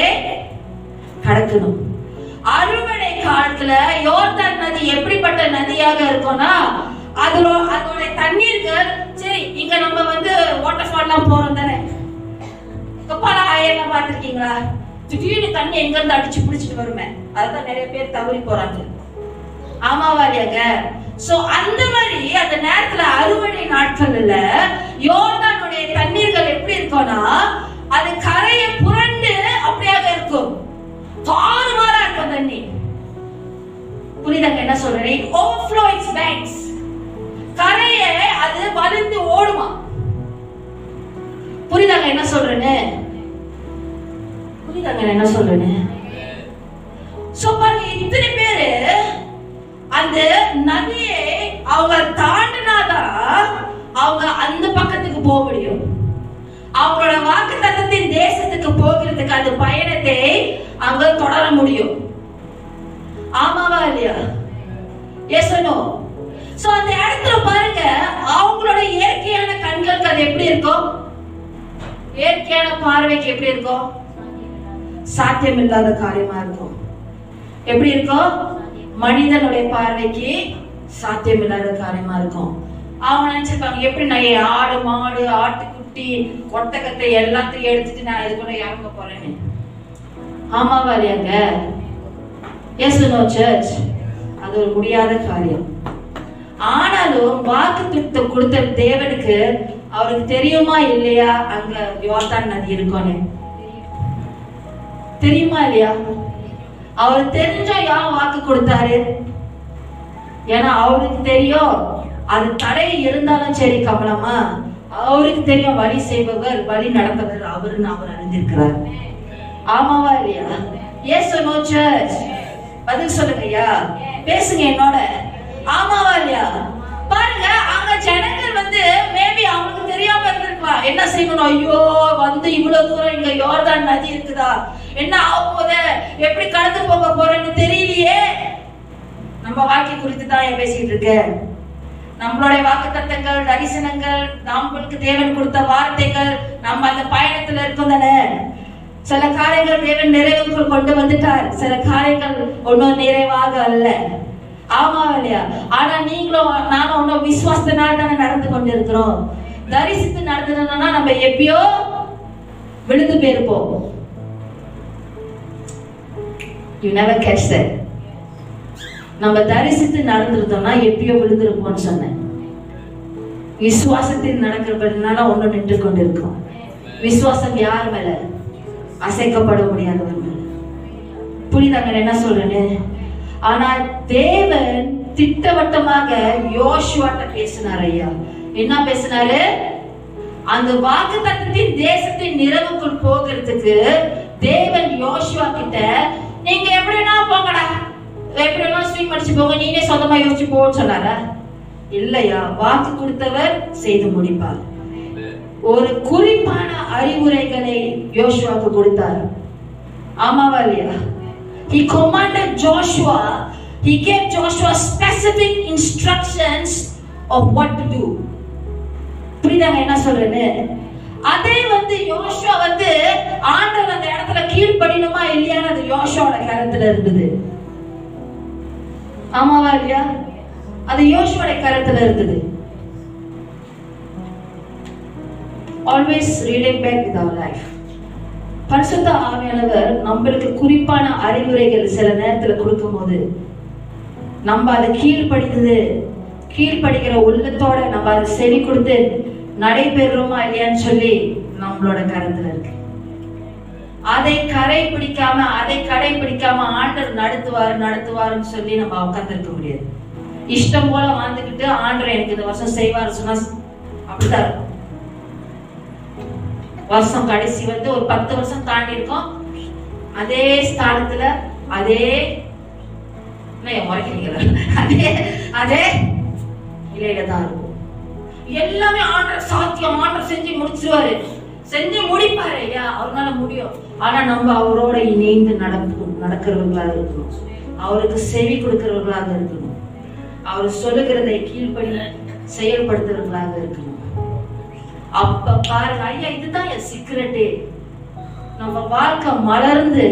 கடக்கணும். அறுவடை காலத்துல யோர்தான் நதி எப்படிப்பட்ட நதியாக இருக்கும்னா, அதோட தண்ணீர்கள், சரி இங்க நம்ம வந்து வாட்டர் ஃபால்லாம் போறோம் தானே, கப்பாலா ஆயெல்லாம் பார்த்திருக்கீங்களா? திடீர்னு தண்ணி எங்க இருந்து அடிச்சு பிடிச்சிட்டு வருமே, அதுதான் நிறைய பேர் தவறி போறாங்க. ஆமாவா இல்லையாங்க? சோ அந்த மாதிரி அந்த நேரத்துல அறுவடை நாட்கள்ல யோர்தானுடைய தண்ணீர்கள் எப்படி இருக்கும்னா, அது கரையை புரண்டு அப்படியாக இருக்கும், தாறுமாறா இருக்கும் தண்ணி. புரியுதாங்க என்ன சொல்றேன்? Overflow it's banks. கரையை அது வலிந்து ஓடுமா. புரியுதாங்க என்ன சொல்றேன்னு? சோ பாருங்க, இத்தனை பேரு அந்த நதியை அவங்க தாண்டினாதான் அவங்க அந்த பக்கத்துக்கு போக முடியும். அவங்களோட வாக்கு தத்தத்தின் தேசத்துக்கு போகிறதுக்கு அந்த பயணத்தை அங்க தொடர முடியும். ஆமாவா இல்லையா? Yes no? சோ அந்த இடத்துல பாருங்க, அவங்களோட இயற்கையான கண்களுக்கு அது எப்படி இருக்கும்? இயற்கையான பார்வைக்கு எப்படி இருக்கும்? சாத்தியம் இல்லாத காரியமா இருக்கும். எப்படி இருக்கும்? மனிதனுடைய பார்வைக்கு சாத்தியம் இல்லாத காரியமா இருக்கும். அவங்க நினைச்சிருப்பாங்க, எப்படி நான் ஆடு மாடு ஆட்டுக்குட்டி ஒட்டகத்தை எல்லாத்தையும் எடுத்துட்டு நான் இதுக்குள்ள இறங்க போறேன்னு. ஆமாவா இல்லையாங்க? Yes no church? அது ஒரு முடியாத காரியம். ஆனாலும் வாக்குத்தத்தத்தை கொடுத்த தேவனுக்கு அவருக்கு தெரியுமா இல்லையா அங்க யோர்தான் நதி இருக்கும்னு? தெரியுமா இல்லையா? அவர் தெரிஞ்சா யார் வாக்கு கொடுத்தாரு? ஏன்னா அவருக்கு தெரியும், அது தடை இருந்தாலும் சரி கமலமா, அவருக்கு தெரியும் வழி செய்பவர் வழி நடப்பவர் அவருன்னு அவர் அறிந்திருக்கிறார். ஆமாவா இல்லையா? Yes no church? பதில் சொல்லுங்க ஐயா, பேசுங்க என்னோட. ஆமாவா இல்லையா? பாருங்க, அங்க ஜனங்கள் வந்து மேபி அவங்களுக்கு தெரியாம இருந்திருக்கலாம் என்ன செய்யணும். ஐயோ வந்து இவ்வளவு தூரம் இங்க யோர்தான் நதி இருக்குதா, என்ன ஆக போகுது, எப்படி கடந்து போக போறேன்னு தெரியலையே. நம்ம வாழ்க்கை குறித்து தான் பேசிட்டு இருக்கு. நம்மளுடைய வாக்கு தத்தங்கள், தரிசனங்கள், நம்மளுக்கு தேவன் கொடுத்த வார்த்தைகள், நம்ம அந்த பயணத்துல இருக்கோம் தானே. சில காரியங்கள் தேவன் நிறைவுக்குள் கொண்டு வந்துட்டார், சில காரியங்கள் ஒன்னும் நிறைவாக அல்ல. ஆமா இல்லையா? ஆனா நீங்களும் நானும் ஒன்னும் விசுவாசத்தினால தானே நடந்து கொண்டு இருக்கிறோம். தரிசித்து நடந்ததுன்னா நம்ம எப்பயோ விழுந்து போயிருப்போம். You never catch that. நம்ம தரிசித்து நடந்திருந்தோம்னா எப்பயோ விழுந்திருப்போம்னு சொன்னேன். விசுவாசத்தில் நடக்கிறதுனால ஒன்னும் நின்று கொண்டு இருக்கோம். விசுவாசம் யார் மேல? அசைக்கப்பட முடியாதவர் மேல. புரியுதாங்க என்ன சொல்றேன்னு? ஆனா தேவன் திட்டவட்டமாக யோசுவாட்ட பேசினார். ஐயா என்ன பேசினாரு? அந்த வாக்குத்தத்தத்தின் தேசத்தின் நிறைவுக்குள் போகிறதுக்கு தேவன் யோசுவா கிட்ட, நீங்க எப்படின்னா போங்கடா, எப்படின்னா ஸ்வீம் அடிச்சு போங்க, நீனே சொந்தமா யோசிச்சு போன்னு சொன்னாரா? இல்லையா, வாக்கு கொடுத்தவர் செய்து முடிப்பார். ஒரு குறிப்பான அறிவுரைகளை யோசுவாக்கு கொடுத்தார். ஆமாவா இல்லையா? He commanded Joshua, he gave Joshua specific instructions of what to do. புரியுதாங்க என்ன சொல்றேன்னு? அதே யோசுவா ஆண்டவர் அந்த இடத்துல கீழ்ப்படியணுமா இல்லையான்னு அது யோசுவாவோட கரத்துல இருந்தது. ஆமாவா இல்லையா? அது யோசுவாவோட கரத்துல இருந்தது. Always relate back with our life. பரிசுத்த ஆவியானவர் நம்மளுக்கு குறிப்பான அறிவுரைகள் சில நேரத்துல கொடுக்கும்போது நம்ம அதை கீழ்ப்படிக்கிற உள்ளத்தோட நம்ம அதை செவி கொடுத்து நடைபெறுமா இல்லையான்னு சொல்லி நம்மளோட கருத்துல இருக்கு. அதை கடைபிடிக்காம ஆண்டவர் நடத்துவாருன்னு சொல்லி நம்ம உட்கார்ந்திருக்க முடியாது. இஷ்டம் போல வாழ்ந்துக்கிட்டு ஆண்டவர் எனக்கு இந்த வருஷம் செய்வாரு சொன்னா அப்படிதான் இருக்கும். வருஷம் கடைசி ஒரு 10 வருஷம் தாண்டி இருக்கும், அதே ஸ்தானத்துல அதே இலையில தான் இருக்கும். எல்லாமே ஆண்டவர் சாத்தியம், ஆண்டவர் செஞ்சு முடிப்பாரு ஐயா, அவரால முடியும். ஆனா நம்ம அவரோட இணைந்து நடக்கிறவர்களாக இருக்கணும், அவருக்கு செவி கொடுக்கிறவர்களாக இருக்கணும், அவர் சொல்லுகிறதை கீழ்ப்படி செயல்படுத்துறவர்களாக இருக்கணும். அப்ப பாருங்க ஐயா, இதுதான் என் சீக்ரெட்டே. நம்ம வாழ்க்கை மலர்ந்து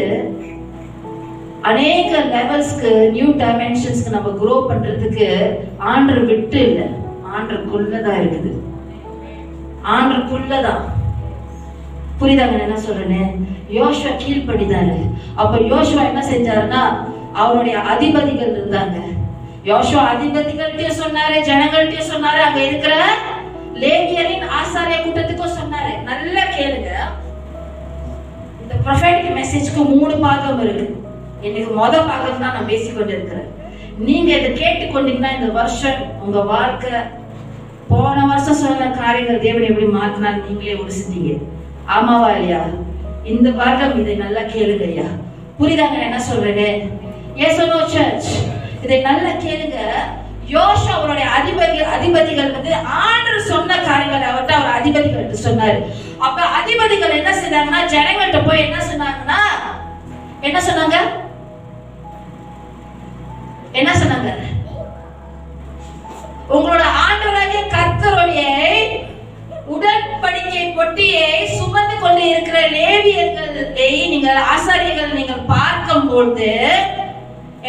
அநேக லெவல்ஸ்க்கு, நியூ டைமென்ஷன்ஸ்க்கு நம்ம க்ரோ பண்றதுக்கு ஆண்டர் விட்டு இல்லை, ஆண்டருக்குள்ளதான் இருக்குது. ஆண்டருக்குள்ளதான். புரியுதாங்க என்ன சொல்றேன்னு? யோசுவா கீழ்ப்படிதாரு. அப்ப யோசுவா என்ன செஞ்சாருன்னா, அவருடைய அதிபதிகள் இருந்தாங்க. யோசுவா அதிபதிகள்கிட்டயும் சொன்னாரு, ஜனங்கள்கிட்டயும் சொன்னாரு, அங்க இருக்கிற லேவியரின் ஆசாரிய கூட்டத்துக்கும் சொன்னாரு. நல்லா கேளுங்க, இந்த ப்ரொஃபெட்டிக் மெசேஜ்க்கு 3 பாகம் இருக்கு. இன்னைக்கு பாகம் தான் நான் பேசிக்கொண்டு இருக்கிறேன். நீங்க இதை கேட்டுக்கொண்டீங்கன்னா இந்த வருஷம் உங்க வாழ்க்கை, போன வருஷம் சொன்ன காரியங்கள் தேவன் எப்படி மாத்தினாலும் நீங்களே உணர்ந்தீங்க. ஆமாவா இல்லையா? இந்த வருடம் இதை நல்லா கேளுங்க ஐயா. புரியுதாங்க என்ன சொல்றேன்னு? Yes or no church? இதை நல்லா கேளுங்க. யோசுவா அவருடைய அதிபதிகள் ஆண்டவர் சொன்ன காரியங்களை அவர்கிட்ட அவர் அதிபதிகள் சொன்னாரு. அப்ப அதிபதிகள் என்ன செய்தாங்கன்னா, ஜனங்கள்கிட்ட போய் என்ன சொன்னாங்க? உங்களோட ஆண்டவராகிய கர்த்தருடைய உடன்படிக்கை பொட்டியை சுமந்து கொண்டு இருக்கிற லேவியர்களை நீங்கள் ஆசாரியர்கள் நீங்கள் பார்க்கும்போது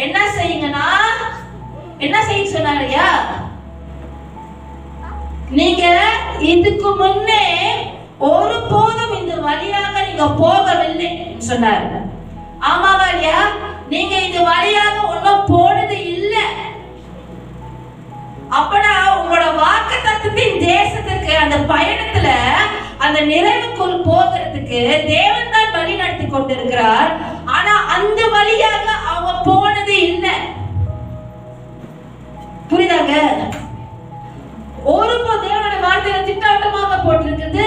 என்ன செய்யுங்கன்னா, என்ன செய்ய சொன்னாரியா? நீங்க இதுக்கு முன்னே ஒருபோதும் இந்த வழியாக நீங்க போகவில்லை சொன்னார். ஆமாவா இல்லையா? நீங்க இந்த வழியாக ஒன்னும் போனது இல்லை. அப்பனா உங்களோட வாக்குத்தத்தத்தின் தேசத்துக்கு அந்த பயணத்துல அந்த நிறைவுக்குள் போகிறதுக்கு தேவன் தான் வழி நடத்தி கொண்டிருக்கிறார். ஆனா அந்த வழியாக அவங்க போனது இல்லை. புரியுதாங்க? ஒருபோதும் தேவனுடைய வார்த்தையில திட்டவட்டமாக போட்டிருக்குது,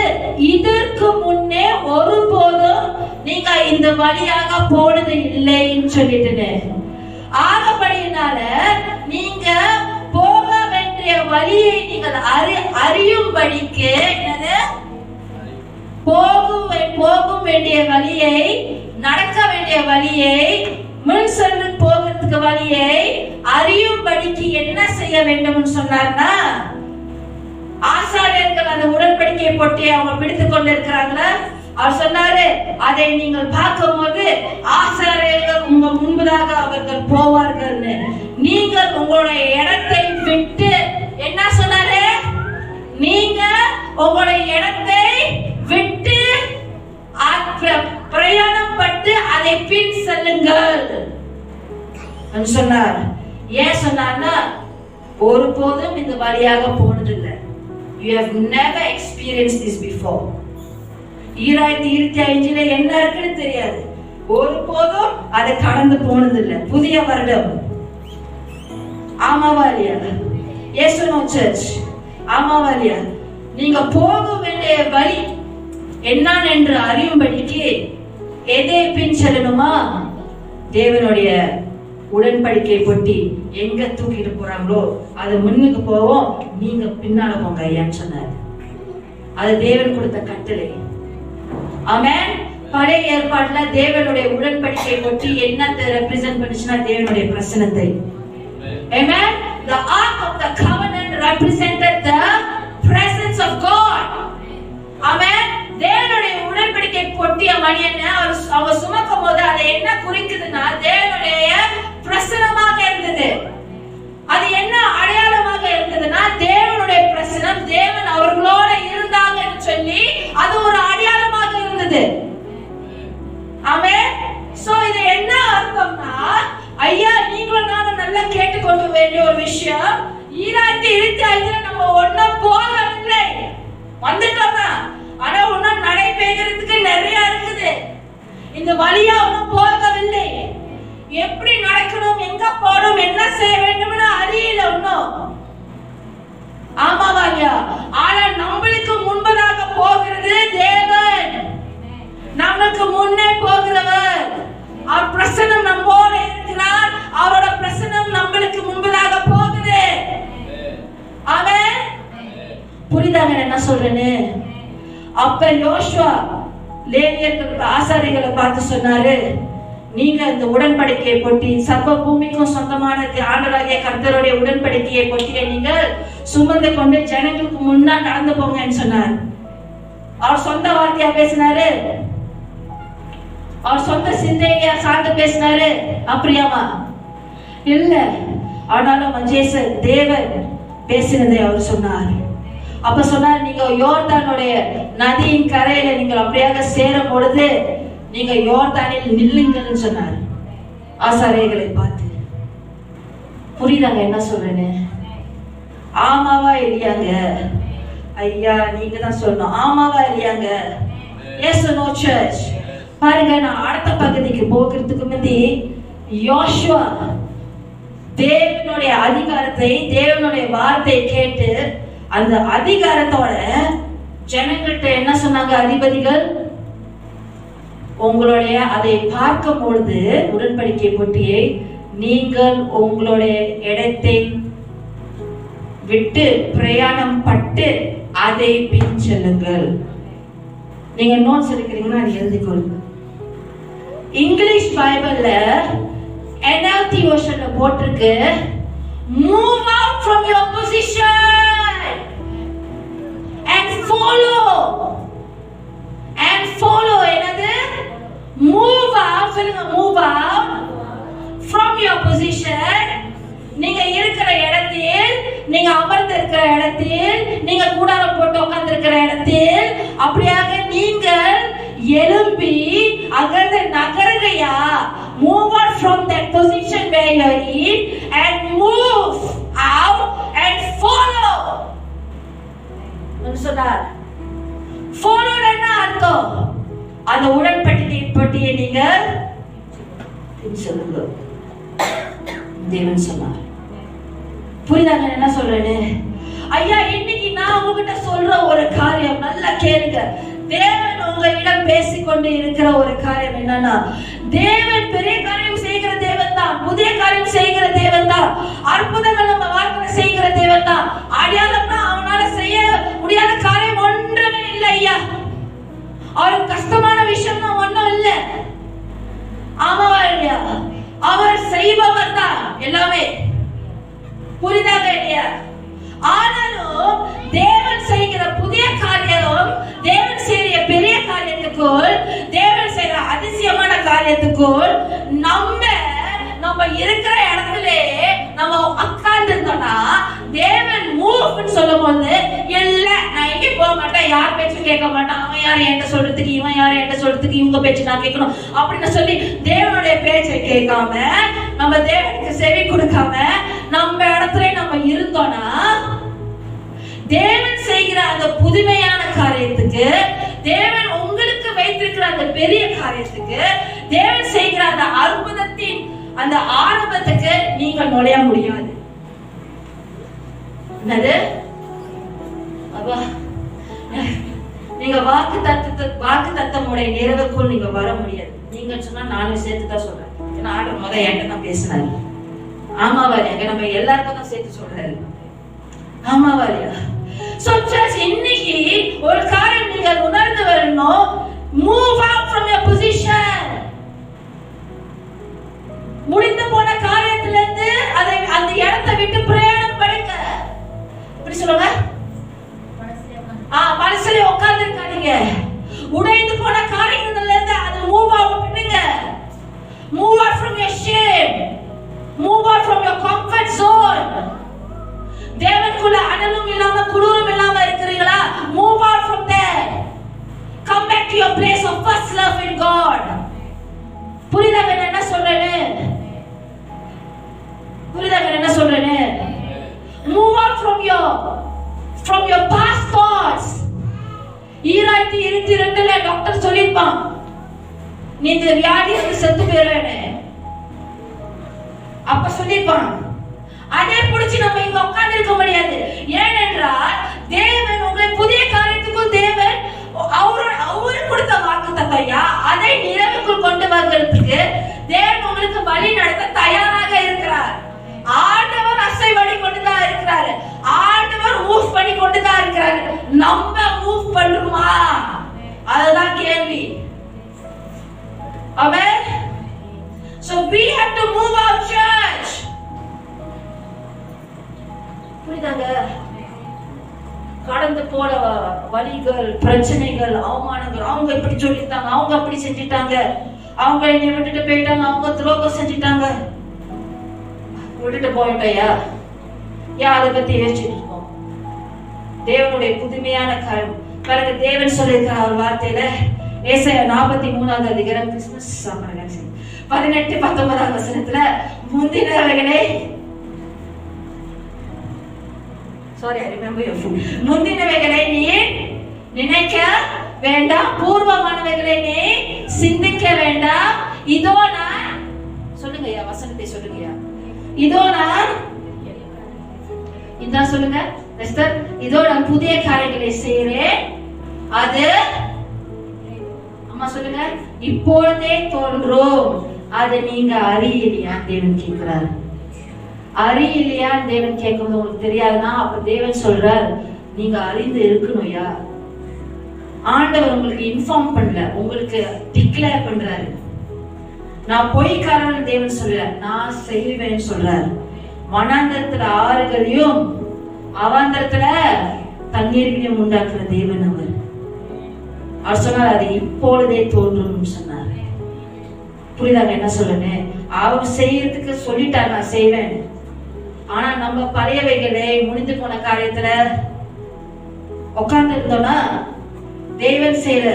இதற்கு முன்னே ஒருபோதும் நீங்க இந்த வழியாக போனது இல்லைன்னு சொல்லிட்டு. ஆகப்படியினால நீங்க போக வேண்டிய வழியை நீங்கள் அறியும்படிக்கு என்னது, போகும் வேண்டிய வழியை, நடக்க வேண்டிய வழியை, முன் சென்று போகிறதுக்கு வழியை அறியும்படிக்கு என்ன செய்ய வேண்டும் சொன்னார்னா, ஆசாரியர்கள் அந்த உடன்படிக்கை போட்டி அவங்க பிடித்துக் கொண்டு இருக்கிறாங்களா, அவர் சொன்னாரு, அதை நீங்கள் பார்க்கும் போது ஆசாரியர்கள் உங்க முன்பதாக அவர்கள் போவார்கள்னு. நீங்கள் உங்களுடைய இடத்தை விட்டு என்ன சொன்னாரு, நீங்க உங்களுடைய இடத்தை விட்டு பிரயாணம் பட்டு அதை பின் செல்லுங்கள் சொன்னார். ஏன் சொன்னார்னா, ஒருபோதும் இந்த வழியாக போனதில்லை. You have never experienced this before. 2025 என்ன இருக்குன்னு தெரியாது, ஒருபோதும் அதை கடந்து போனதில்லை. புதிய வருடம். ஆமாவா இல்லையா? Yes or no church? ஆமாவா இல்லையா? நீங்க போக வேண்டிய வழி என்னன்னு என்று அறியும்படிக்கு எதை பின் செல்லணுமா, தேவனுடைய உடன்படிக்கை பொட்டி எங்க தூக்கிட்டு போறாங்களோ அது முன்னுக்கு போவோம், நீங்க பின்னால போங்க ஐயான்னு சொன்னார். அது தேவன் கொடுத்த கட்டளை. ஆமென். பழைய ஏற்பாட்டுல தேவனுடைய உடன்படிக்கை பொட்டி என்னத்தை ரெப்ரசன்ட் பண்ணுச்சுன்னா, தேவனுடைய பிரசன்னத்தை. ஆமென். The ark of the covenant represented the presence of God. Amen. தேவனுடைய உடன்படிக்கை பொட்டிய மணியனை அவங்க சுமக்கும் போது அது என்ன குறிக்குதுன்னா தேவனுடைய பிரசன்னமாக இருந்தது. அது என்ன அடையாளமாக இருந்ததுன்னா தேவனுடைய பிரசன்னம், தேவன் அவர்களோட இருந்தாங்கன்னு சொல்லி அது ஒரு அடையாளமாக இருந்தது. ஆமென். சோ இது என்ன அர்த்தம்னா, ஐயா நீங்களும் நானும் நல்லா கேட்டுக்கொள்ள வேண்டிய ஒரு விஷயம், 2025 நம்ம ஒண்ணா போகவில்லை, வந்துட்டோம்னா ஆனா ஒன்னும் நடைபெறுறதுக்கு நிறைய இருக்குது. இந்த வழியா ஒன்னும் போகவில்லை. எப்படி நடக்கணும், எங்க போகணும், என்ன செய்ய வேண்டும்னு அறியல ஒன்னும். ஆமாவா ஐயா? ஆனா நம்மளுக்கு முன்பதாக போகிறது தேவன், நமக்கு முன்னே போகிறவர். அவர் பிரசன்னம் நம்மோட இருக்கிறார், அவரோட பிரசன்னம் நம்மளுக்கு முன்பதாக போகுது. ஆமென். புரியுதாங்க என்ன சொல்றேன்னு? அப்ப யோசுவா லேவியர்கள் ஆசாரிகளை பார்த்து சொன்னாரு, நீங்க இந்த உடன்படிக்கையை பொட்டி, சர்வ பூமிக்கும் சொந்தமான ஆண்டவராகிய கர்த்தருடைய உடன்படிக்கையை பொட்டியை நீங்க சுமந்து கொண்டு ஜனங்களுக்கு முன்னா நடந்து போங்கன்னு சொன்னார். அவர் சொந்த வார்த்தையா பேசினாரு, அவர் சொந்த சிந்தையா சார்ந்து பேசினாரு அப்படியாமா? இல்ல. ஆனாலும் தேவன் பேசினதை அவர் சொன்னார். அப்ப சொன்னார், நீங்க யோர்தானுடைய நதியின் கரையில நீங்கள் அப்படியாக சேரும் பொழுது நீங்க யோர்தானில் நில்லுங்கன்னு சொன்னார் ஆசாரியர்களை பார்த்து. புரியுதாங்க என்ன சொல்றேன்னு? ஆமாவா இல்லையாங்க? ஐயா நீங்க தான் சொல்லணும். ஆமாவா இல்லையாங்க? Yes no church. பாருங்க, நான் அடுத்த பகுதிக்கு போகிறதுக்கு முந்தி யோசுவா தேவனுடைய அதிகாரத்தை, தேவனுடைய வார்த்தையை கேட்டு அந்த அதிகாரத்தோட ஜனங்கள்கிட்ட என்ன சொன்னாங்க அதிபதிகள்? உங்களுடைய அதை பார்க்கும் பொழுது உடன்படிக்கை பொட்டியை நீங்கள் உங்களுடைய இடத்தை விட்டு பிரயாணம் பட்டு அதை பின் செல்லுங்கள். நீங்க நோட்ஸ் எடுக்கிறீங்கன்னா அது எழுதிக்கொள்ளுங்க. இங்கிலீஷ் பைபிள்ல NLT வெர்ஷன்ல போட்டிருக்கு, move out from your position and follow என்னது? move out, சொல்லுங்க, move out from your position. நீங்க இருக்கிற இடத்தில், நீங்க அமர்ந்து இருக்கிற இடத்தில், நீங்க கூடாரம் போட்டு உட்கார்ந்து இருக்கிற இடத்தில் அப்படியாக நீங்கள் எழும்பி அங்கிருந்து நகருகையா. move out from that position where you are in and move out and follow. சொன்னார். follow என்ன அர்த்தம்? அந்த உடன்படிக்கையை நீங்க சொல்லுங்க தேவன் சொன்னார். புரியுதாங்க என்ன சொல்றேன்னு? ஐயா இன்னைக்கு நான் உங்ககிட்ட சொல்ற ஒரு காரியம் நல்லா கேளுங்க. தேவன் உங்களிடம் பேசிக்கொண்டு இருக்கிற ஒரு காரியம் என்னன்னா, தேவன் பெரிய காரியம் செய்கிற தேவன் தான், புதிய காரியம் செய்கிற தேவன் தான், அற்புதங்கள் நம்ம வாழ்க்கையில செய்கிற தேவன் தான். அடையாளம்னா அவனால செய்ய முடியாத காரியம் ஒன்றுமே இல்லை ஐயா. அவருக்கு கஷ்டமான விஷயம்னா ஒன்றும் இல்லை. ஆமாவா இல்லையா? அவர் செய்பவர் தான் எல்லாமே. புரியுதாக இல்லையா? ஆனாலும் தேவன் செய்கிற புதிய காரியம், தேவன் செய்கிற பெரிய காரியத்துக்குள், தேவன் செய்கிற அதிசயமான காரியத்துக்குள் நம்ம இருக்கிற இடத்துல நம்ம உட்கார்ந்து இருந்தோம்னா, தேவன் மூவ்னு சொல்லும் போது இல்ல நான் எங்க போக மாட்டேன், யார் பேச்சும் கேட்க மாட்டேன், அவன் யார் என்கிட்ட சொல்றதுக்கு, இவன் யார் என்கிட்ட சொல்றதுக்கு, இவங்க பேச்சு நான் கேட்கணும் அப்படின்னு சொல்லி தேவனுடைய பேச்சை கேட்காம, நம்ம தேவனுக்கு செவி கொடுக்காம நம்ம இடத்துல நம்ம இருந்தோம்னா, தேவன் செய்கிற அந்த புதுமையான காரியத்துக்கு, தேவன் உங்களுக்கு வைத்திருக்கிற அந்த பெரிய காரியத்துக்கு, தேவன் செய்கிற அந்த அற்புதத்தின் அந்த ஆரம்பத்துக்கு நீங்க நுழைய முடியாது. என்னது? அப்பா நீங்க வாக்கு தத்தமுடைய நிறைவுக்குள் நீங்க வர முடியாது. நீங்க சொன்னா நானும் சேர்த்து தான் சொல்றேன். ஏன்னா ஆர்டர் முதல் என்கிட்ட தான் பேசினாரு. ஆமாவாரியா? நம்ம எல்லாருக்கும் தான் சேர்த்து சொல்றாரு. ஆமாவாரியா? So church, இன்னைக்கு ஒரு காரியம் நீங்க உணர்ந்து வரணும். Move out from your position. முடிந்து போன காரியத்திலிருந்து அந்த இடத்தை விட்டு பிரயாணம் பண்ணுங்க. விடாதீங்க. உடைந்து போன காரியங்கள்ல இருந்து அது மூவ் அவுட் பண்ணுங்க. Move out from your shame, move out from your comfort zone. தேவனுக்குள்ள அனலும் இல்லாம குளிரும் இல்லாம இருக்கிறீங்களா? Move out from there. Come back to your place of first love in God. புரியுதா நான் என்ன சொல்றேன்னு? புரியுதா நான் என்ன சொல்றேன்னு? Move out from your past thoughts. 2022ல டாக்டர் சொல்லிருப்பான், நீ இந்த வியாதி வந்து செத்து போயிடுவேன்னு. அப்ப சொல்லிருப்பான். அதே புடிச்சு நம்ம இங்க உட்கார்ந்து இருக்க முடியாது. ஏனென்றால் தேவன் உங்களை புதிய காரியத்துக்கு தேவன் அவரு கொடுத்த வாக்குத்தத்தம்யா, அதை நிறைவுக்குள் கொண்டு வருவதற்கு தேவன் உங்களுக்கு வழி நடத்த தயாராக இருக்கிறார். ஆண்டவர் அசைவடி கொண்டுதான் இருக்கிறாரு. ஆண்டவர் மூவ் பண்ணி கொண்டுதான் இருக்கிறாரு. நம்ம மூவ் பண்ணுமா? அதுதான் கேள்வி. Amen. So we have to move our church. புரியுதாங்க? கடந்து போன வலிகள், பிரச்சனைகள், அவமானங்கள், அவங்க இப்படி சொல்லிட்டாங்க, அவங்க அப்படி செஞ்சிட்டாங்க, அவங்க என்னை விட்டுட்டு போயிட்டாங்க, அவங்க துரோகம் செஞ்சிட்டாங்க, விட்டுட்டு போயிட்டயா? அதை பத்தி யோசிச்சுட்டு இருக்கோம். தேவனுடைய புதுமையான காரியம் பிறகு தேவன் சொல்லியிருக்கிற ஒரு வார்த்தையில ஏசாயா 43வது அதிகாரம் கிறிஸ்துமஸ் 18-19 வசனத்துல முந்தினவைகளே முந்தினவைகளை நீ நினைக்க வேண்டாம், பூர்வமானவைகளை நீ சிந்திக்க வேண்டாம். இதோ நான் சொல்லுங்கய்யா, வசனத்தை சொல்லுங்கய்யா. இதோ நான் இதான் சொல்லுங்க எஸ்தர், இதோ நான் புதிய காரியங்களை செய்கிறேன், அது அம்மா சொல்லுங்க இப்பொழுதே தோன்றும், அதை நீங்க அறியலையா? தேவன் கேட்கிறார். அறியலையா தேவன் கேட்கும்போது உங்களுக்கு தெரியாதுன்னா அப்ப தேவன் சொல்றார், நீங்க அறிந்து இருக்கணும்யா. ஆண்டவர் உங்களுக்கு இன்ஃபார்ம் பண்ணல, உங்களுக்கு டிக்ளேர் பண்றாரு. நான் பொய்க்காரன் தேவன் சொல்றார், நான் செய்வேன்னு சொல்றார். வனாந்தரத்துல ஆறுகளையும் அவாந்தரத்துல தண்ணீர்களையும் உண்டாக்குற தேவன் அவர். அவர் சொன்னார், அது இப்பொழுதே தோன்றும் சொன்னார். புரியுதாங்க என்ன சொல்லுன்னு? அவர் செய்யறதுக்கு சொல்லிட்டார், நான் செய்வேன். ஆனா நம்ம பழையவைகளை முடிந்து போன காரியத்துல உட்கார்ந்து இருந்தோம்னா தேவன் செய்யற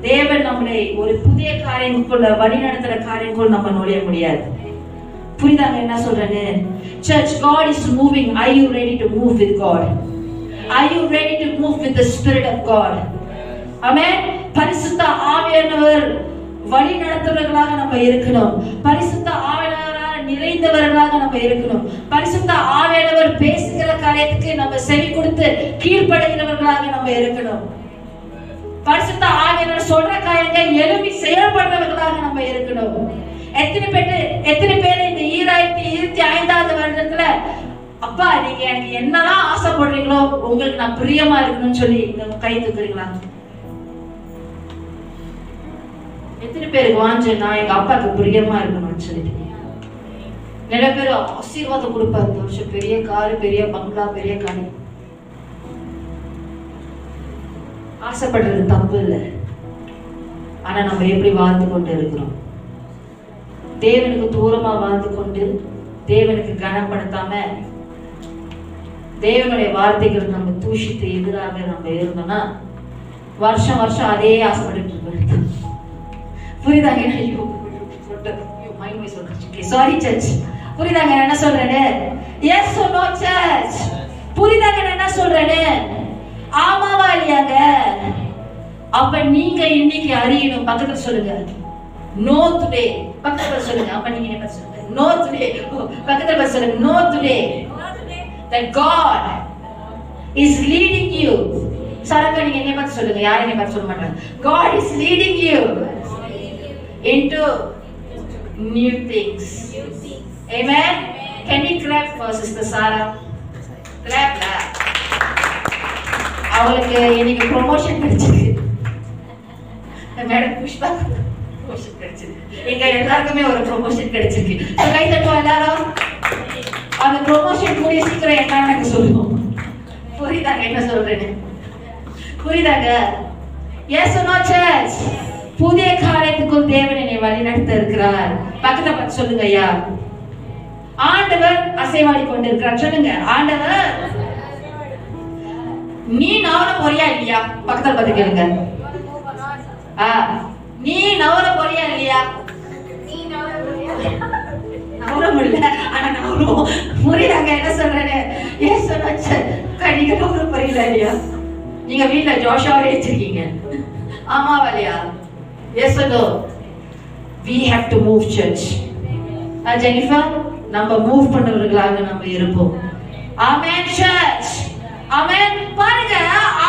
தேவன் நம்மளை ஒரு புதிய காரியங்களுக்குள்ள வழி நடத்துற காரியங்களுக்குள்ள நம்ம நுழைய முடியாது. புரியுதாங்க என்ன சொல்றேன்னு? Church, God is moving. Are you ready to move with God? Are you ready to move with the Spirit of God? Amen. பரிசுத்த ஆவியானவர் வழி நடத்துறவர்களாக நம்ம இருக்கணும். பரிசுத்த ஆவியானவரால் நிறைந்தவர்களாக நம்ம இருக்கணும். பரிசுத்த ஆவியானவர் பேசுகிற காரியத்துக்கு நம்ம செவி கொடுத்து கீழ்ப்படுகிறவர்களாக நம்ம இருக்கணும். பரிசுத்த ஆவியானவர் சொல்ற காரியங்கள் எழுப்பி செயல்படுறவர்களாக நம்ம இருக்கணும். எத்தனை பேர் இந்த 2025வது வருடத்துல அப்பா நீங்க எனக்கு என்னெல்லாம் ஆசைப்படுறீங்களோ உங்களுக்கு நான் பிரியமா இருக்கணும்னு சொல்லி கை தூக்குறீங்களா? எத்தனை பேருக்கு வாஞ்ச நான் எங்க அப்பாவுக்கு பிரியமா இருக்கணும்னு சொல்லிட்டு? நிறைய பேர் ஆசீர்வாதம் கொடுப்பாரு, இந்த வருஷம் பெரிய காரு, பெரிய பங்களா, பெரிய காணி. ஆசைப்படுறது தப்பு இல்லை. ஆனா நம்ம எப்படி வாழ்ந்து கொண்டு இருக்கிறோம்? தேவனுக்கு தூரமா வாழ்ந்து கொண்டு தேவனுக்கு கனப்படுத்தாம தேவனுடைய வார்த்தைகள் நம்ம தூஷித்து எதிராக நம்ம இருந்தோம்னா வருஷம் வருஷம் அதே ஆசைப்பட்டு இருக்கோம். புரியுதாங்க? சாரி சர்ச், புரியுதாங்க என்ன சொல்றேன்னு? Yes or no church? புரியுதாங்க என்ன சொல்றேன்னு? ஆமாவா இல்லையாங்க? அப்ப நீங்க இன்னைக்கு அறியணும். பக்கத்துல சொல்லுங்க நோ டுடே. பக்கத்துல சொல்லுங்க. அப்ப நீங்க என்ன சொல்லுங்க? No today. பக்கத்துல சொல்லுங்க no today. That God is leading you. சரக்கு நீங்க என்ன பார்த்து சொல்லுங்க, யாரை என்ன பார்த்து சொல்ல மாட்டாங்க. God is leading you into new things. Amen. Can you clap for Sister Sarah? Clap. அவளுக்கு இன்னைக்கு ப்ரொமோஷன் கிடைச்சிருக்கு. மேடம் புஷ்பா ப்ரொமோஷன் கிடைச்சிருக்கு. எங்க எல்லாருக்குமே ஒரு ப்ரொமோஷன் கிடைச்சிருக்கு. கை தட்டுவோம் எல்லாரும். அந்த ப்ரொமோஷன் கூடிய சீக்கிரம் என்ன எனக்கு சொல்லுவோம். புரியுதாங்க என்ன சொல்றேன்னு? புரியுதாங்க? Yes or no church? புதிய காரியத்துக்குள் தேவன் என்னை வழி நடத்த இருக்கிறார். பக்கத்தை பார்த்து சொல்லுங்க ஐயா. ஆண்டவர் அசைவாடி கொண்டிருக்கிறார். சொல்லுங்க, ஆண்டவர். நீ நவர போறியா இல்லையா? பக்கத்துல பார்த்து கேளுங்க. நீ நவர போறியா இல்லையா? நவர முடியல, ஆனா நவரும். புரியுதாங்க என்ன சொல்றேன்னு? ஏன் சொன்னாச்சு நீங்க நவர போறீங்களா இல்லையா? நீங்க வீட்டுல ஜோஷாவே வச்சிருக்கீங்க, ஆமாவா இல்லையா? Yes or no? We have to move church. Jennifer, நம்ம மூவ் பண்ணவர்களாக நம்ம இருப்போம். Amen church. Amen. பாருங்க,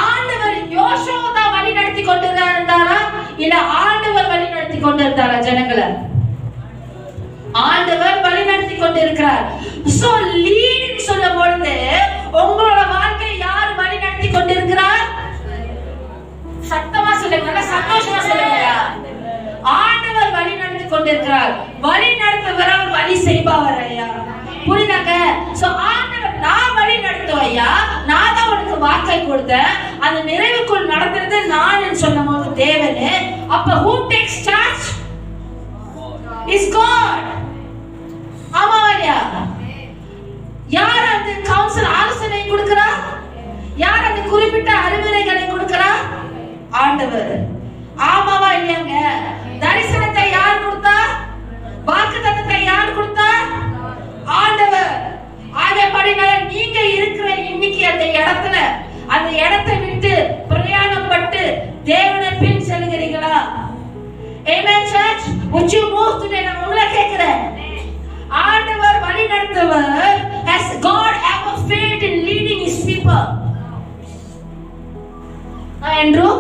ஆண்டவர் யோசுவா தான் வழி நடத்தி கொண்டிருந்தாரா இல்ல ஆண்டவர் வழி நடத்தி கொண்டிருந்தாரா ஜனங்களை? ஆண்டவர் வழி நடத்தி கொண்டிருக்கிறார். சோ லீடிங் சொல்லும் பொழுது உங்களோட வாழ்க்கை யார் வழி நடத்தி கொண்டிருக்கிறார்? சத்தமா சொல்லுங்க, சந்தோஷமா சொல்லுங்க. ஆண்டவர் வழி நடத்தி கொண்டிருக்கிறார். வழி நடத்துகிறவர் வழி செய்பவர் ஐயா. புரியுதாங்க? சோ ஆண்டவர் நான் வழி நடத்துவேன் ஐயா, நான் தான் உனக்கு வாக்கை கொடுத்தேன், அந்த நிறைவுக்குள் நடத்துறது நான் சொன்னபோது தேவனே. அப்ப who takes charge is God. ஆமாவா? யார் அந்த கவுன்சில் ஆலோசனை கொடுக்கிறா? யார் அந்த குறிப்பிட்ட அறிவுரைகளை கொடுக்கிறா? ஆண்டவர். ஆமாவா இல்லையாங்க? தரிசனத்தை யார் கொடுத்தா? வாக்குத்தத்தத்தை யார் கொடுத்தா? ஆண்டவர். ஆகையால நீங்க இருக்கிற இன்னைக்கு அந்த இடத்துல, அந்த இடத்தை விட்டு பிரயாணப்பட்டு தேவனை பின் செல்கிறீங்களா? Amen church. Would you move today? நான் உங்களை கேக்குறேன். ஆண்டவர் வழி நடத்துவர். Has God ever failed in leading his people? Andrew,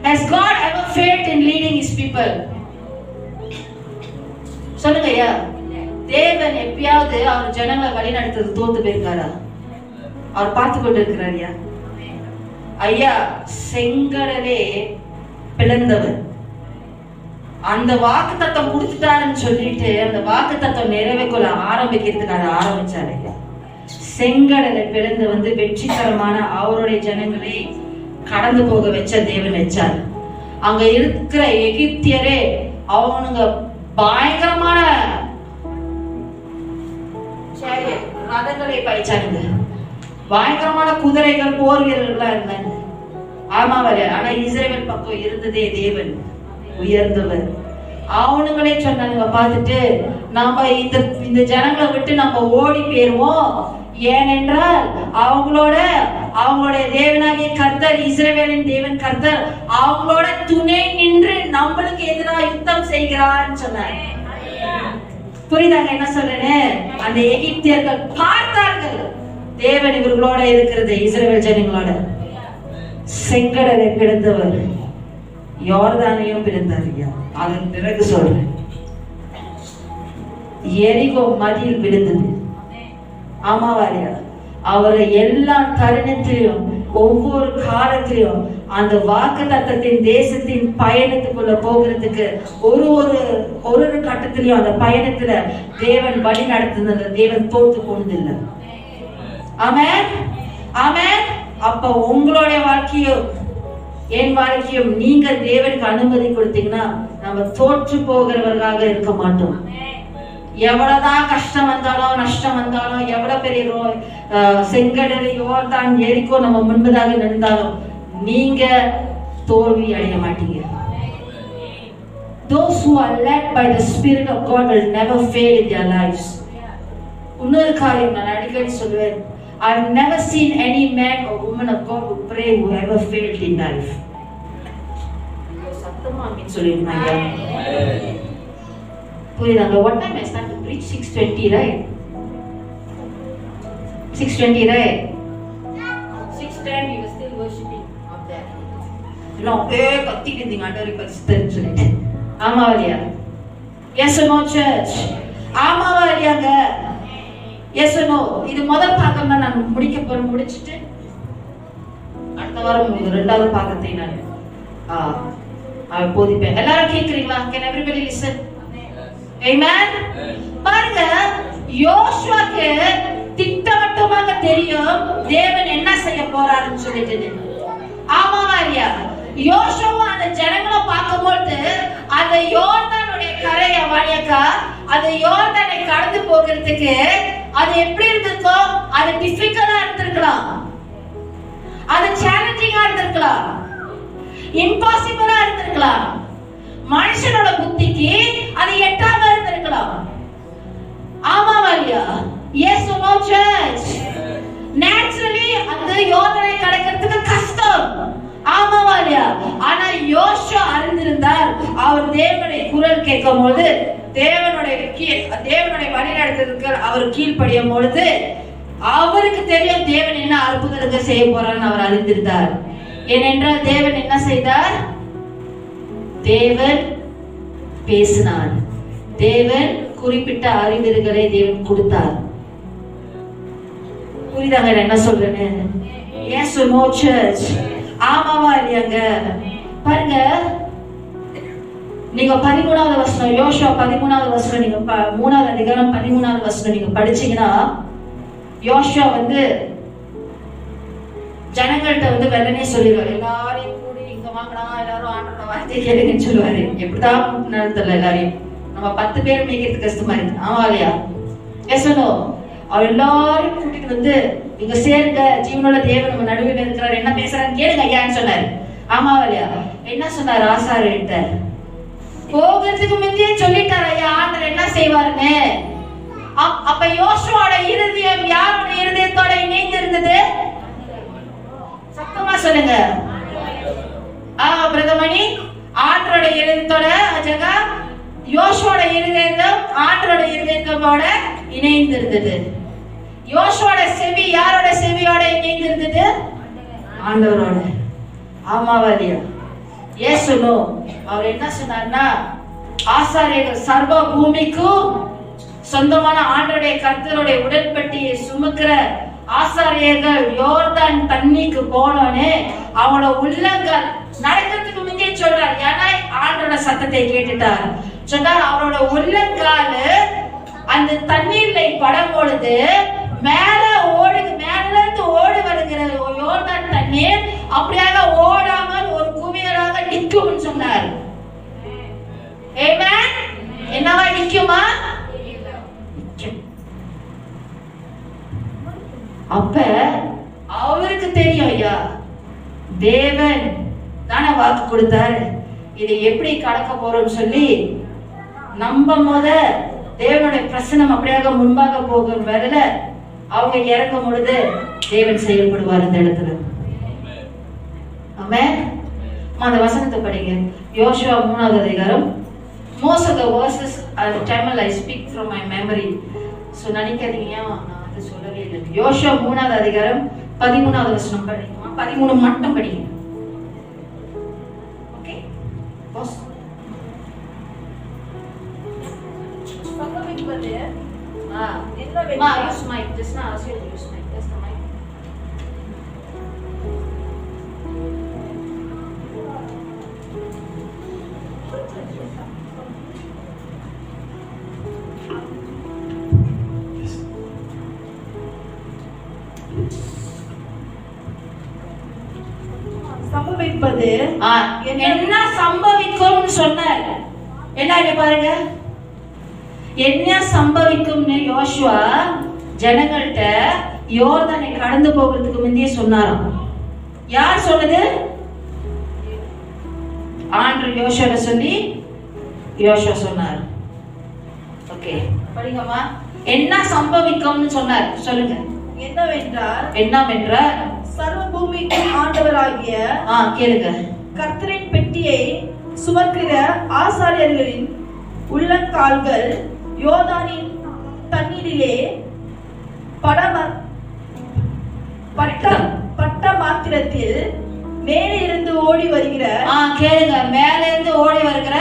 has God ever failed in leading his people? சொல்லுங்க ஐயா. தேவன் எப்பயாவது அவர் ஜனங்களை வழி நடத்துறது தோத்து போயிருக்காரா? அவர் பார்த்து கொண்டு இருக்கிறார் ஐயா. ஐயா, செங்கடலே பிளந்தவர். அந்த வாக்கு தத்தம் கொடுத்துட்டாருன்னு சொல்லிட்டு அந்த வாக்கு தத்தம் நிறைவேற்ற ஆரம்பிக்கிறதுக்கு அதை ஆரம்பிச்சாரு ஐயா. செங்கடலை பிளந்து வந்து வெற்றிகரமான அவருடைய ஜனங்களை கடந்து போக வச்ச தேவன் வச்சார். அங்க இருக்கிற எகிப்தியரே அவனுங்க பயங்கரமான ரதங்களை பயிற்சானுங்க, பயங்கரமான குதிரைகள் போர் வீரர்களா இருந்தாங்க. ஆமாவர. ஆனா இஸ்ரவேல் பக்கம் இருந்ததே தேவன் உயர்ந்தவர். அவனுங்களே சொன்னாங்க பார்த்துட்டு, நாம இந்த ஜனங்களை விட்டு நம்ம ஓடி போயிருவோம். ஏனென்றால் அவங்களுடைய தேவனாகிய கர்த்தர், இஸ்ரவேலின் தேவன் கர்த்தர் அவங்களோட துணை நின்று நம்மளுக்கு எதிராக யுத்தம் செய்கிறார்னு சொன்னார். புரியுதாங்க என்ன சொல்றேன்னு? அந்த எகிப்தியர்கள் பார்த்தார்கள் தேவன் இவர்களோட இருக்கிறது, இஸ்ரவேல் ஜனங்களோட. செங்கடலை பிளந்தவர் யோர்தானையும் பிளந்தார். அதன் பிறகு சொல்றேன், எரிகோ மதில் விழுந்தது. ஆமாவாரியா? அவரை எல்லா தருணத்திலும் ஒவ்வொரு காலத்திலும் அந்த வாக்குத்தத்தத்தின் தேசத்தின் பயணத்துக்குள்ள போகிறதுக்கு ஒரு கட்டத்திலையும் அந்த பயணத்துல தேவன் வழி நடத்துனது, தேவன் தோத்து போனதில்லை. ஆமென், ஆமென். அப்ப உங்களுடைய வாழ்க்கையும் என் வாழ்க்கையும் நீங்க தேவனுக்கு அனுமதி கொடுத்தீங்கன்னா நம்ம தோற்று போகிறவர்களாக இருக்க மாட்டோம். எவ்வளவுதான் கஷ்டம் வந்தாலும் நஷ்டம் வந்தாலும், எவ்வளவு பெரிய செங்கடலை யோர்தான் எரிகோ நம்ம முன்பதாக நின்றாலும் நீங்க தோல்வி அடைய மாட்டீங்க. Those who are led by the Spirit of God will never fail in their lives. இன்னொரு காரியம் நான் அடிக்கடி சொல்லுவேன், I've never seen any man or woman of God who pray who ever failed in life. சத்தமா ஆமென் சொல்லுங்க. புரியுதாங்க? What time I start to preach? 6:20, right? 6:20, right? 6:10 we were still worshiping up there. எல்லாம் கத்திட்டு இருந்தீங்க ஆண்டவரை பரிசுத்தன்னு சொல்லிட்டு. ஆமாவா இல்லையா? Yes or no church? ஆமாவா இல்லையாங்க? Yes or no? இது முதல் பாகம் தான் நான் முடிச்சிட்டு அடுத்த வாரம் இரண்டாவது பாகத்தை நான் போதிப்பேன். எல்லாரும் கேக்குறீங்களா? Can everybody listen? Amen. பாருங்க, யோசுவாக்கு திட்டவட்டமாக தெரியும் தேவன் என்ன செய்ய போறாருன்னு சொல்லிட்டு. ஆமாவா இல்லையா? யோசுவா அந்த அந்த யோர்தானுடைய கரையை வழியக்கா அந்த யோர்தானை கடந்து போகிறதுக்கு அது எப்படி இருந்திருக்கும்? அது டிஃபிகல்ட்டா இருந்திருக்கலாம், அது சேலஞ்சிங்கா இருந்திருக்கலாம், இம்பாசிபிளா இருந்திருக்கலாம். மனுஷனோட புத்திக்கு அது எட்டாம இருந்திருக்கலாம். ஆமாவா இல்லையா? Yes or no church? Naturally அந்த யோர்தானை கடக்கிறதுக்கு கஷ்டம். ஆமாவா இல்லையா? ஆனா யோசுவா அறிந்திருந்தார். அவர் தேவனுடைய குரல் கேட்கும் பொழுது தேவனுடைய வழிநடத்துறதுக்கு அவர் கீழ்ப்படியும் பொழுது அவருக்கு தெரியும் தேவன் என்ன அற்புதத்தை செய்ய போறான்னு அவர் அறிந்திருந்தார். ஏனென்றால் தேவன் என்ன செய்தார்? தேவன் பேசினார். தேவன் குறிப்பிட்ட அறிவுரைகளை தேவன் கொடுத்தார். புரியுதாங்க என்ன சொல்றேன்னு? Yes or no church? ஆமாவா இல்லையாங்க? பாருங்க, நீங்க 13வது வசனம், யோசுவா 13வது வசனம், நீங்க 3வது அதிகாரம் 13வது வசனம் நீங்க படிச்சீங்கன்னா, யோசுவா ஜனங்கள்கிட்ட வெள்ளனே சொல்லிடுவாரு, எல்லாரையும் கூடி இங்க வாங்கடா, எல்லாரும் ஆண்டோட வார்த்தையை கேளுங்கன்னு சொல்லுவாரு. எப்படிதான் நடத்தல எல்லாரையும். நம்ம 10 பேர் மேய்க்கிறது கஷ்டமா இருக்கு. ஆமா இல்லையா? பேசணும். அவர் எல்லாரும் கூட்டிட்டு இங்க சேருங்க, ஜீவனோட தேவன் நம்ம நடுவில் இருக்கிறார், என்ன பேசுறான்னு கேளுங்க ஐயான்னு சொன்னாரு. ஆமாவா இல்லையா? என்ன சொன்னார்? ஆசாரியர்கிட்ட போகிறதுக்கு முந்தையே சொல்லிட்டார் ஐயா ஆண்டவர் என்ன செய்வாருன்னு. அப்ப யோசுவாவோட இருதயம் யாரோட இருதயத்தோட இணைந்து இருந்தது? சத்தமா சொல்லுங்க. பிரதமணி, ஆண்டரோட இருதயத்தோட அஜகா யோசுவாவோட இருதயம் ஆண்டரோட இருதயத்தோட இணைந்து இருந்தது. யோசுவாவோட செவி யாரோட செவியோட இணைந்து இருந்தது? ஆண்டவரோட. ஆமாவா இல்லையா? இயேசு அவர் என்ன சொன்னார்னா, ஆசாரியர்கள் சர்வ பூமிக்கும் சொந்தமான ஆண்டருடைய கர்த்தருடைய உடன்படிக்கையை சுமக்கிற ஆசாரியர்கள் யோர்தான் தண்ணிக்கு போனோன்னு அவனோட உள்ளங்கள் நடக்கிறதுக்கு முன்னே சொல்றார். ஏன்னா ஆண்டோட சத்தத்தை கேட்டுட்டார். சொன்னார் அவரோட உள்ளங்கால அந்த தண்ணீர்ல படும் பொழுது மேல இருந்து ஓடி வருகிற யோர்தான் தண்ணீர் அப்படியாக ஓடாமல் ஒரு குவியலாக நிற்கும் சொன்னார். ஆமென். என்னவா நிக்குமா? அப்ப அவருக்கு தெரியும் ஐயா, தேவன் தானே வாக்கு கொடுத்தாரு, இதை எப்படி கடக்க போறோம்னு சொல்லி நம்பும் போது தேவனுடைய பிரசனம் அப்படியாக முன்பாக போகும் வரல அவங்க இறங்கும் பொழுது தேவன் செயல்படுவார் அந்த இடத்துல. ஆமென். அந்த வசனத்தை படிங்க. யோசுவா 3வது அதிகாரம். Most of the verses are Tamil, I speak from my memory. So நினைக்காதீங்க நான் அது சொல்லவே இல்லை. யோசுவா 3வது அதிகாரம் 13வது வசனம் படிங்க. 13 மட்டும் படிங்க. Okay pass. சம்பவிப்பது என்னவென்றால் மா use mic just now as you use mic just the mic. சம்பவிப்பது என்ன சம்பவிக்கும்னு சொன்னார். என்ன பாருங்க, என்ன சம்பவிக்கும்னு யோசுவா ஜனங்கள்ட்ட யோர்தானை கடந்து போகிறதுக்கு முந்தையே சொன்னாராம். யார் சொன்னது? ஆண்டவர் யோசுவா சொல்லி யோசுவா சொன்னார். ஓகே படிங்கம்மா. என்ன சம்பவிக்கும்னு சொன்னார் சொல்லுங்க. என்னவென்றால் சர்வ பூமிக்கு ஆண்டவராகிய கேளுங்க, கர்த்தரின் பெட்டியை சுமக்கிற ஆசாரியர்களின் உள்ளங்கால்கள் யோர்தானின் தண்ணீரிலே பட்ட மாத்திரத்தில் மேலே இருந்து ஓடி வருகிற கேளுங்க, மேலே இருந்து ஓடி வருகிற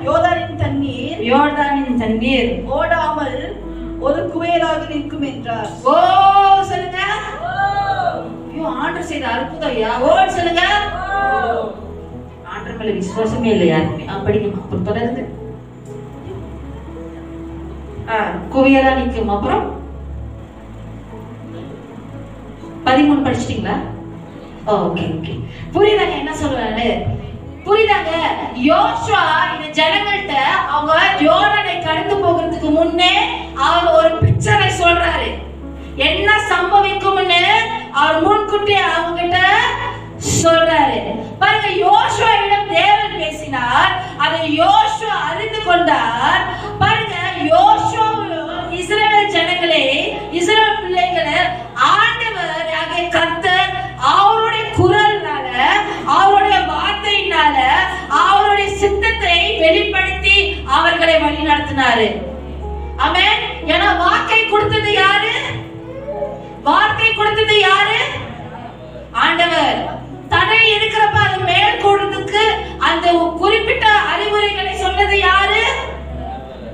யோர்தானின் தண்ணீர் ஓடாமல் ஒரு குவையலாக நிற்கும் என்றார். ஓ சொல்லுங்க. ஐயோ ஆண்டவர் செய்த அற்புதம் ஐயா. ஓ சொல்லுங்க. ஆண்டவர் மேல விசுவாசமே இல்லை யாருமே. படிக்கணும் அப்புறம் தொடர்ந்து குவியலா நிற்கும். அப்புறம் 13 படிச்சிட்டீங்களா? ஓகே ஓகே புரியுதாங்க என்ன சொல்றாரு? புரியுதா பாருங்க, யோசுவா இந்த ஜனங்கள்ட்ட அவங்க யோர்தானை கடந்து போகிறதுக்கு முன்னே அவர் ஒரு பிக்சரை சொல்றாரு. என்ன சம்பவிக்கும்னு அவர் முன்கூட்டியே அவங்க கிட்ட சொல்றாரு. பாருங்க, யோசுவாவிடம் தேவன் பேசினார், அதை யோசுவா அறிந்து கொண்டார். பாருங்க, யோசுவாவும் இஸ்ரவேல் ஜனங்களே, இஸ்ரவேல் பிள்ளைகளை ஆண்டவர் கர்த்தர் அவருடைய குரல்னால, அவருடைய வார்த்தையினால, அவருடைய சித்தத்தை வெளிப்படுத்தி அவர்களை வழி நடத்தினாரு. ஆமென். ஏன்னா வாக்கை கொடுத்தது யாரு? வார்த்தை கொடுத்தது யாரு? ஆண்டவர். தடை இருக்கிறப்ப அது மேற்கொள்றதுக்கு அந்த குறிப்பிட்ட அறிவுரைகளை சொன்னது யாரு?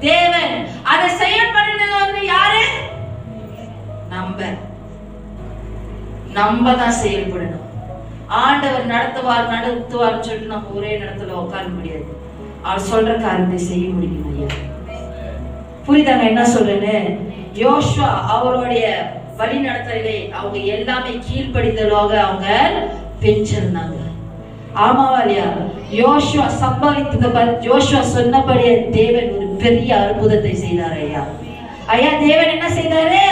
தேவன். அதை செயல்படுறது வந்து யாரு? நம்ம தான் செயல்படணும். ஆண்டவர் நடத்துவார் சொல்லிட்டு நம்ம ஒரே இடத்துல உட்கார முடியாது. அவர் சொல்ற காரியத்தை செய்ய முடியும். ஐயா, புரியுதாங்க என்ன சொல்றேன்னு? யோசுவா அவருடைய வழி நடத்தலை அவங்க எல்லாமே கீழ்ப்படிதலாக அவங்க பெற்றிருந்தாங்க. ஆமாவா இல்லையா? யோசுவா யோசுவா சொன்னபடியே தேவன் ஒரு பெரிய அற்புதத்தை செய்தார். ஐயா தேவன் என்ன செய்தாரு?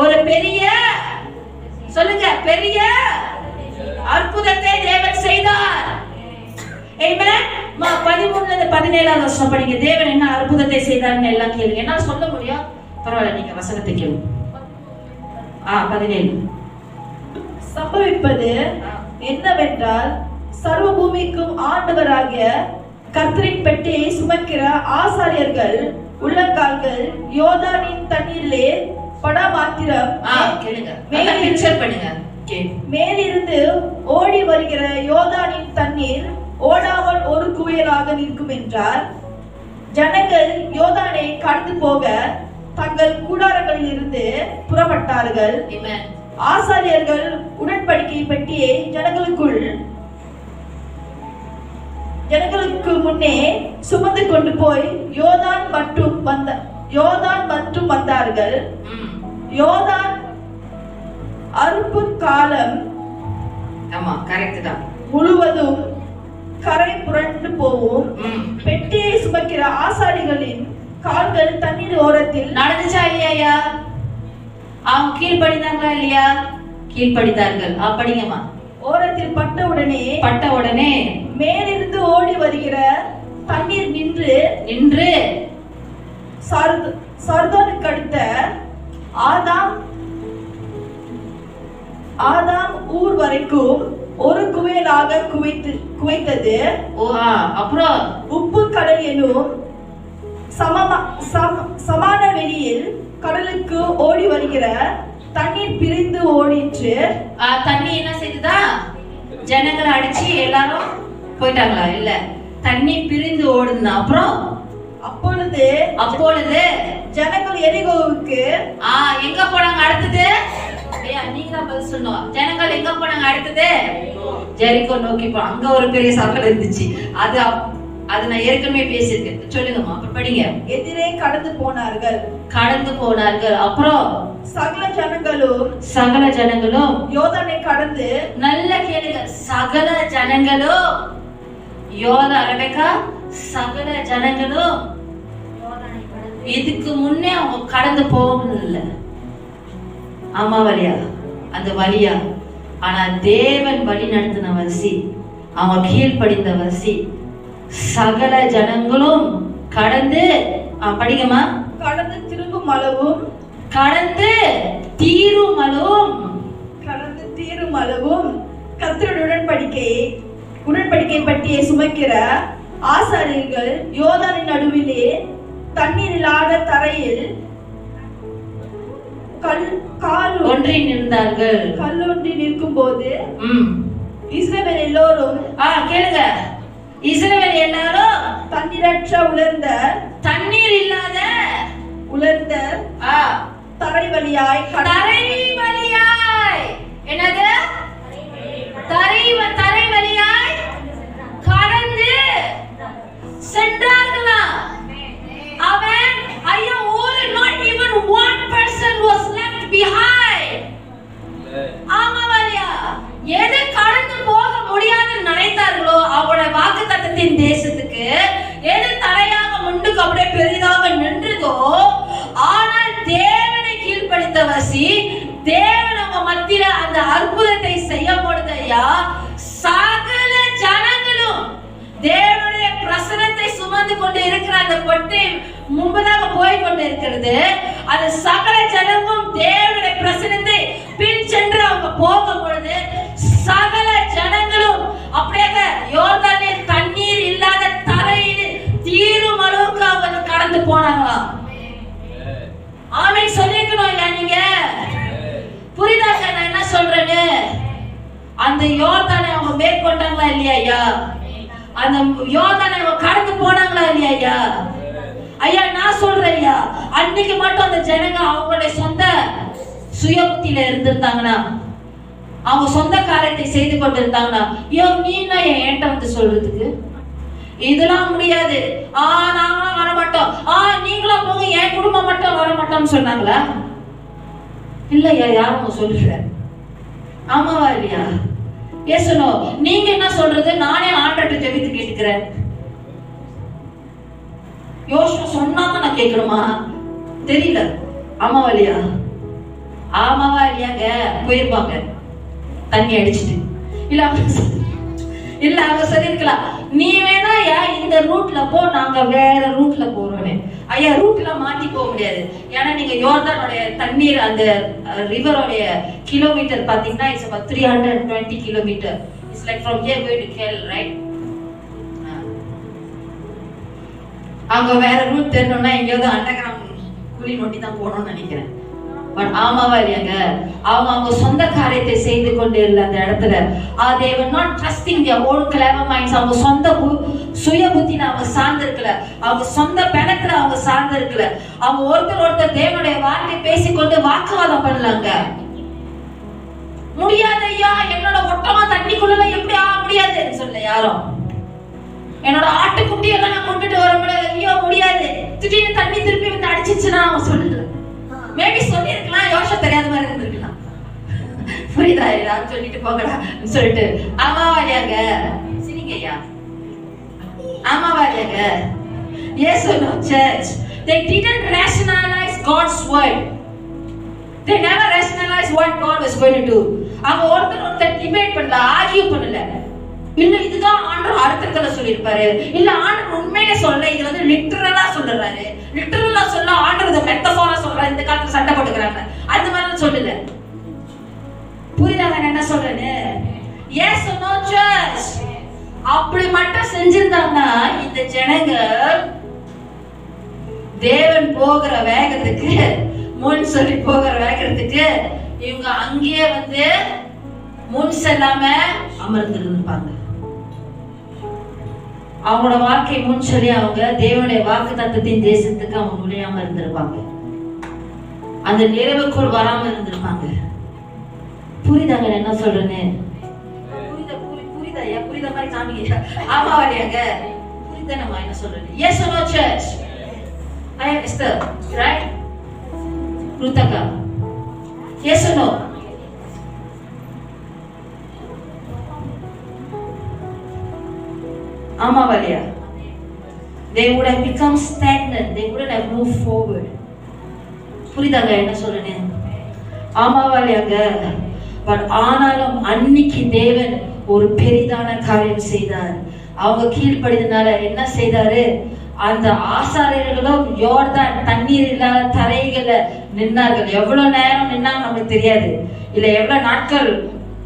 ஒரு பெரிய, சொல்லுங்க, பெரிய அற்புதத்தை தேவன் செய்தார். ஆமென். 13-17 வருஷம் படிங்க. தேவன் என்ன அற்புதத்தை செய்தார்னு எல்லாம் கேளுங்க. என்ன சொல்ல முடியும்? பரவாயில்ல, நீங்க வசனத்தை கேளுங்க. 17 சம்பவிப்பது என்னவென்றால், சர்வ பூமிக்கும் ஆண்டவராகிய கர்த்தரின் பெட்டியை சுமக்கிற ஆசாரியர்கள் உள்ளங்கால்கள் யோர்தானின் தண்ணீரிலே படமாத்திரம் மேலிருந்து ஓடி வருகிற யோர்தானின் தண்ணீர் ஓடாமல் ஒரு குவியலாக நிற்கும் என்றார். ஜனங்கள் யோர்தானை கடந்து போக தங்கள் கூடாரங்களில் இருந்து புறப்பட்டார்கள். ஆசாரியர்கள் உடன்படிக்கை பெட்டியை ஜனங்களுக்கு முன்னே சுமந்து கொண்டு போய் யோர்தான் மட்டும் வந்தார்கள். யோர்தான் அறுப்பு காலம் முழுவதும் கரை புரண்டு போகும். பெட்டியை சுமக்கிற ஆசாரிகளின் கால்கள் தண்ணீர் ஓரத்தில் நடந்துச்சா இல்லையா? அவங்க கீழ்படிந்தாங்களா இல்லையா? கீழ்படித்தார்கள். படிங்கம்மா. ஓரத்தில் பட்ட உடனே மேலிருந்து ஓடி வருகிற தண்ணீர் நின்று சர்தோனுக்கு அடுத்த ஆதாம் ஊர் வரைக்கும் ஒரு குவியலாக குவைத்தது. அப்புறம் உப்பு கடல் எனும் சமான வெளியில் கடலுக்கு ஓடி வருகிற தண்ணீர் பிரிந்து ஓடிச்சு. தண்ணி என்ன செய்ததா? ஜனங்களை அடிச்சு எல்லாரும் போயிட்டாங்களா? இல்ல, தண்ணி பிரிந்து ஓடுனா. அப்புறம் அப்பொழுது ஜனங்கள் எரிகோவுக்கு எங்க போனாங்க? அடுத்தது நீங்க தான் பதில் சொல்லணும். ஜனங்கள் எங்க போனாங்க? அடுத்தது ஜெரிகோ நோக்கி போனாங்க. அங்க ஒரு பெரிய சகல் இருந்துச்சு. அது நான் ஏற்கனவே பேசியிருக்கேன். சொல்லுங்கம்மா, அப்புறம் படிங்க. எதிரே கடந்து போனார்கள். அப்புறம் சகல ஜனங்களும் யோர்தானை கடந்து, நல்ல கேளுங்க, சகல ஜனங்களும் சகல ஜனங்களும் இதுக்கு முன்னே அவங்க கடந்து போகணும் இல்ல? ஆமா வழியா? அந்த வழியா? ஆனா தேவன் வழி நடத்தின வரிசை, அவங்க கீழ்படிந்த வரிசை, சகல ஜனங்களும் கடந்து படிங்கம்மா. கடந்து திரும்பும் அளவும் கர்த்தருடைய உடன்படிக்கை பட்டியை சுமக்கிற ஆசாரியர்கள் யோர்தானின் நடுவிலே தண்ணீர் இல்லாத தரையில் கல்லொன்றி நிற்கும் போது இஸ்ரவேல் எல்லோரும் கேளுங்க, இஸ்ரவேல் எல்லாரும் தண்ணீரற்ற தண்ணீர் இல்லாத உலர்ந்த தரை வழியாய் என்னது? தரை வழியாய் கடந்து சென்றார்களா? அவன் ஐயா, not even one person was left behind. ஆமா வழியா? எது கடந்து போக முடியாதுன்னு நினைத்தார்களோ அவருடைய வாக்குத்தத்தத்தை சுமந்து கொண்டு இருக்கிற அந்த பொட்டை முன்பதாக போய் கொண்டு இருக்கிறது. அது சகல ஜனமும் தேவனுடைய பிரசன்னத்தை பின் சென்று அவங்க போகும் பொழுது சகல ஜனங்களும் அப்படியே யோர்தானே தண்ணீர் இல்லாத தரையில் தீரும் அளவுக்கு அவங்க கடந்து போனாங்களா? ஆமென் சொல்லிக்கணும் இல்ல நீங்க? புரியுதா சார் நான் என்ன சொல்றேன்னு? அந்த யோர்தானை அவங்க மேற்கொண்டாங்களா இல்லையா ஐயா? அந்த யோர்தானை அவங்க கடந்து போனாங்களா இல்லையா ஐயா? ஐயா நான் சொல்றேன் ஐயா, அன்னைக்கு மட்டும் அந்த ஜனங்க அவங்களுடைய சொந்த சுய புத்தியில இருந்திருந்தாங்கன்னா, அவங்க சொந்த காரியத்தை செய்து கொண்டு இருந்தாங்கன்னா, நீனா என்கிட்ட வந்து சொல்றதுக்கு இதெல்லாம் முடியாது, நாங்களும் வர மாட்டோம், நீங்களும் போங்க, என் குடும்பம் மட்டும் வர மாட்டோம்னு சொன்னாங்களா? இல்லையா? யாரும் சொல்லுற? ஆமாவா இல்லையா? ஏசனோ நீங்க என்ன சொல்றது? நானே ஆண்டவர்கிட்ட ஜெபித்து கேட்டுக்கிறேன். யோசுவா சொன்னாங்க, நான் கேட்கணுமா? தெரியல. ஆமாவா இல்லையா? ஆமாவா இல்லையாங்க? போயிருப்பாங்க தண்ணி அடிச்சுட்டு. இல்ல அவங்க சொல்லிருக்கலாம், நீ வேணா இந்த ரூட்ல போ, நாங்க வேற ரூட்ல போறோமே. ஐயா ரூட்ல மாட்டி போக முடியாது. ஏன்னா நீங்க யோர்தானுடைய தண்ணீர் அந்த ரிவரோடைய கிலோமீட்டர் பாத்தீங்கன்னா it's about 320 kilometer. It's like from here going to Kel, right? அங்க வேற ரூட் தெரியணும்னா எங்கேயாவது அண்டர்கிரவுண்ட் குழி நோண்டி தான் போகணும்னு நினைக்கிறேன். பட் ஆமாவா இல்லையாங்க? அவங்க சொந்த காரியத்தை செய்து கொண்டு இருந்த அந்த இடத்துல they were not trusting their own clever minds. அவங்க சொந்த சுய புத்தியில அவங்க சார்ந்து இருக்கல, அவங்க சொந்த பணத்துல அவங்க சார்ந்து இருக்கல. அவங்க ஒருத்தர் தேவனுடைய வார்த்தை பேசிக்கொண்டு வாக்குவாதம் பண்ணலாங்க. முடியாது ஐயா, என்னோட ஒட்டமா தண்ணிக்குள்ள எப்படி முடியாதுன்னு சொல்ல யாரும். என்னோட ஆட்டுக்குட்டி எல்லாம் நான் கொண்டுட்டு வர முடியாது, ஐயோ முடியாது, திடீர்னு தண்ணி திருப்பி வந்து அடிச்சிச்சுன்னா அவன் சொல்லுது. மேபி சொல்லி இருக்கலாம், யோசனை தெரியாத மாதிரி இருந்திருக்கலாம். புரியுதா? எல்லாரும் சொல்லிட்டு போகடா சொல்லிட்டு. ஆமாவா இல்லையாங்க? சரிங்க ஐயா, ஆமாவா இல்லையாங்க? Yes or no church? They didn't rationalize God's word. They never rationalized what God was going to do. அவங்க ஒருத்தர் டிபேட் பண்ணல, ஆர்கியூ பண்ணல. இல்ல இதுதான் ஆண்டவர் அர்த்தத்துல சொல்லிருப்பாரு, இல்ல ஆண்டவர் உண்மையிலே சொல்ல இது வந்து லிட்டரலா சொல்றாரு, லிட்டரலா சொல்ல ஆண்டவர் இத மெட்டஃபோரா சொல்றாரு, இந்த காலத்துல சண்டை போட்டுக்கறாங்க, அது மாதிரி சொல்லல. புரியுதா நான் என்ன சொல்றேன்னு? Yes or no church? அப்படி மட்டும் செஞ்சிருந்தாங்கன்னா இந்த ஜனங்க தேவன் போகிற வேகத்துக்கு முன் சொல்லி போகிற வேகத்துக்கு இவங்க அங்கேயே வந்து முன் செல்லாம அமர்ந்திருப்பாங்க. அவங்களோட வாழ்க்கை முன் சொல்லி அவங்க தேவனுடைய வாக்கு தத்தத்தின் தேசத்துக்கு அவங்க நுழையாம இருந்திருப்பாங்க, அந்த நிறைவுக்குள் வராம இருந்திருப்பாங்க. புரியுதாங்க என்ன சொல்றேன்னு? புரியுதா? புரியுத மாதிரி காமிங்க. ஆமாவா இல்லையாங்க? புரியுதா நம்ம என்ன சொல்றேன்? Yes or no church? I am Esther, right? Rutaka. Yes or no? ஆமாவா இல்லையா? They would have become stagnant. They wouldn't have moved forward. புரியுதாங்க என்ன சொல்றேன்னு? ஆமாவா இல்லையாங்க? பட் ஆனாலும் அன்னைக்கு தேவன் ஒரு பெரிதான காரியம் செய்தார். அவங்க கீழ்ப்படிதனால என்ன செய்தாரு? அந்த ஆசாரியர்களும் யோர்தான் தண்ணீர் இல்லாத தரைகள்ல நின்னார்கள். எவ்வளவு நேரம் நின்னாங்க நமக்கு தெரியாது, இல்ல எவ்வளவு நாட்கள்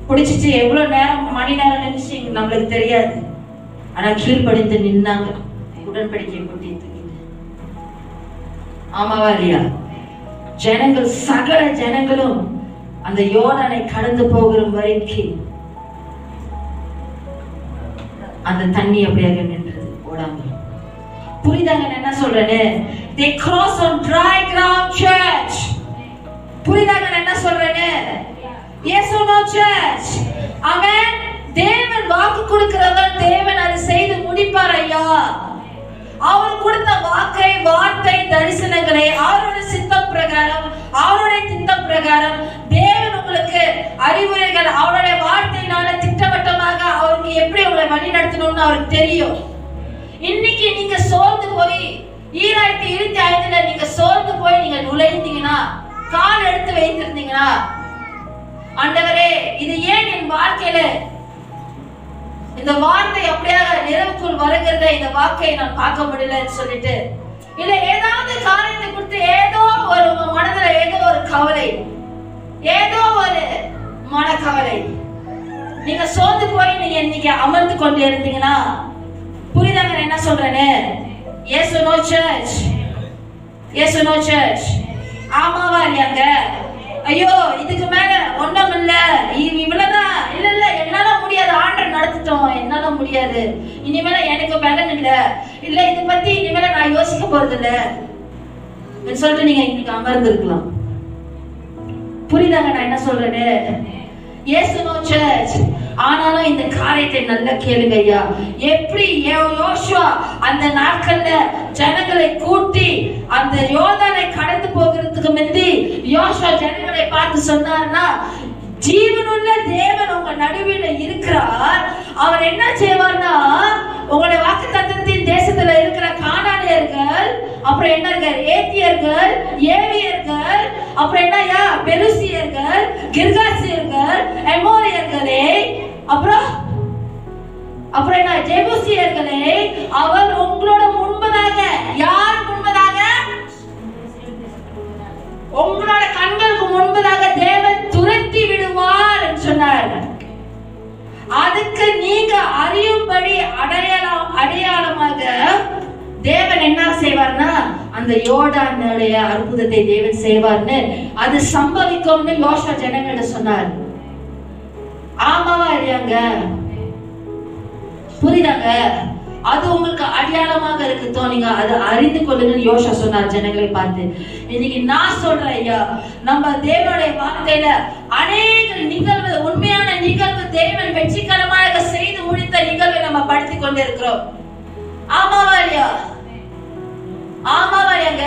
பிடிச்சிச்சு, எவ்வளவு நேரம் மணி நேரம் நினைச்சு நம்மளுக்கு தெரியாது. ஆனா கீழ்ப்படிந்து நின்னாங்க, உடன்படிக்கை போட்டு. ஆமாவா இல்லையா? ஜனங்கள் சகல ஜனங்களும் அந்த யோர்தானை கடந்து போகிற வரைக்கும் அந்த தண்ணி அப்படியாக நின்றது, ஓடாம. புரியுதாங்க என்ன சொல்றேன்னு? They cross on dry ground church. புரியுதாங்க என்ன சொல்றேன்னு? Yes or no church? ஆமென். தேவன் வாக்கு கொடுக்கிறவர், தேவன் அதை செய்து முடிப்பார் ஐயா. அவர் கொடுத்த வார்த்தை தரிசனங்களை அவருடைய சித்தம் பிரகாரம், அவருடைய திட்டம் பிரகாரம் தேவன் உங்களுக்கு அறிவுரைகள் அவருடைய வார்த்தையினால திட்டவட்டமாக அவருக்கு எப்படி உங்களை வழி நடத்தணும்னு அவருக்கு தெரியும். இன்னைக்கு நீங்க சோர்ந்து போய் 2025 நீங்க சோர்ந்து போய் நீங்க நுழைந்தீங்கன்னா, கால் எடுத்து வைத்திருந்தீங்கன்னா, ஆண்டவரே இது ஏன் என் வாழ்க்கையில இந்த வார்த்தை அப்படியாக நிறைவுக்குள் வருகிறத இந்த வாக்கை நான் பார்க்க முடியலன்னு சொல்லிட்டு, இல்ல ஏதாவது காரியத்தை குறித்து ஏதோ ஒரு உங்க மனதுல ஏதோ ஒரு கவலை, ஏதோ ஒரு மனக்கவலை, நீங்க சோர்ந்து போய் நீங்க இன்னைக்கு அமர்ந்து கொண்டு இருந்தீங்கன்னா, புரியுதாங்க நான் என்ன சொல்றேன்னு? Yes or no church? Yes or no church? ஆமாவா இல்லையாங்க? ஐயோ இதுக்கு மேல ஒண்ணும் இல்ல, இவ்வளவுதான், இல்ல இல்ல என்னால முடியாது, ஆண்டவர் நடத்திட்டோம், என்னால முடியாது, இனிமேல எனக்கு பலன் இல்ல, இல்ல இதை பத்தி இனிமேல நான் யோசிக்க போறது இல்ல சொல்லிட்டு நீங்க இன்னைக்கு அமர்ந்து இருக்கலாம். புரியுதாங்க நான் என்ன சொல்றேன்னு? Yes or no church? ஆனாலும் இந்த காரியத்தை நல்லா கேளுங்க ஐயா. எப்படி யோசுவா அந்த நாட்கள்ல ஜனங்களை கூட்டி அந்த யோர்தானை கடந்து போகிறதுக்கு முந்தி யோசுவா ஜனங்களை பார்த்து சொன்னார்னா, ஜீவனுள்ள தேவன் உங்க நடுவில் இருக்கிறார், அவர் என்ன செய்வார்னா உங்களுடைய வாக்குத்தத்தத்தின் தேசத்துல இருக்கிற கானானியர்கள், அப்புறம் என்ன இருக்கார், ஏத்தியர்கள், ஏவியர்கள், அப்புறம் என்னயா பெருசியர்கள், கிர்காசியர்கள், எமோரியர்களே, அப்புறம் என்ன ஜெபூசியர்களே, அவர் உங்களோட முன்பதாக, யார் முன்பதாக? உங்களோட கண்களுக்கு முன்பதாக தேவன் துரத்தி விடுவார் என்று சொன்னார். அதுக்கு நீங்க அறியும்படி அடையாளமாக தேவன் என்ன செய்வார்னா அந்த யோர்தானுடைய அற்புதத்தை தேவன் செய்வார்னு, அது சம்பவிக்கும்னு யோசுவா ஜனங்கள்ட்ட சொன்னார். ஆமாவா இல்லையாங்க? புரியுதாங்க? அது உங்களுக்கு அடையாளமாக இருக்கு, நீங்க அதை அறிந்து கொள்ளுங்கன்னு யோசுவா சொன்னார் ஜனங்களை பார்த்து. இன்னைக்கு நான் சொல்றேன் ஐயா, நம்ம தேவனுடைய வார்த்தையில அநேக நிகழ்வு, உண்மையான நிகழ்வு, தேவன் வெற்றிகரமாக செய்து முடித்த நிகழ்வை நம்ம படித்து கொண்டு இருக்கிறோம். ஆமாவா இல்லையா? ஆமாவா இல்லையாங்க?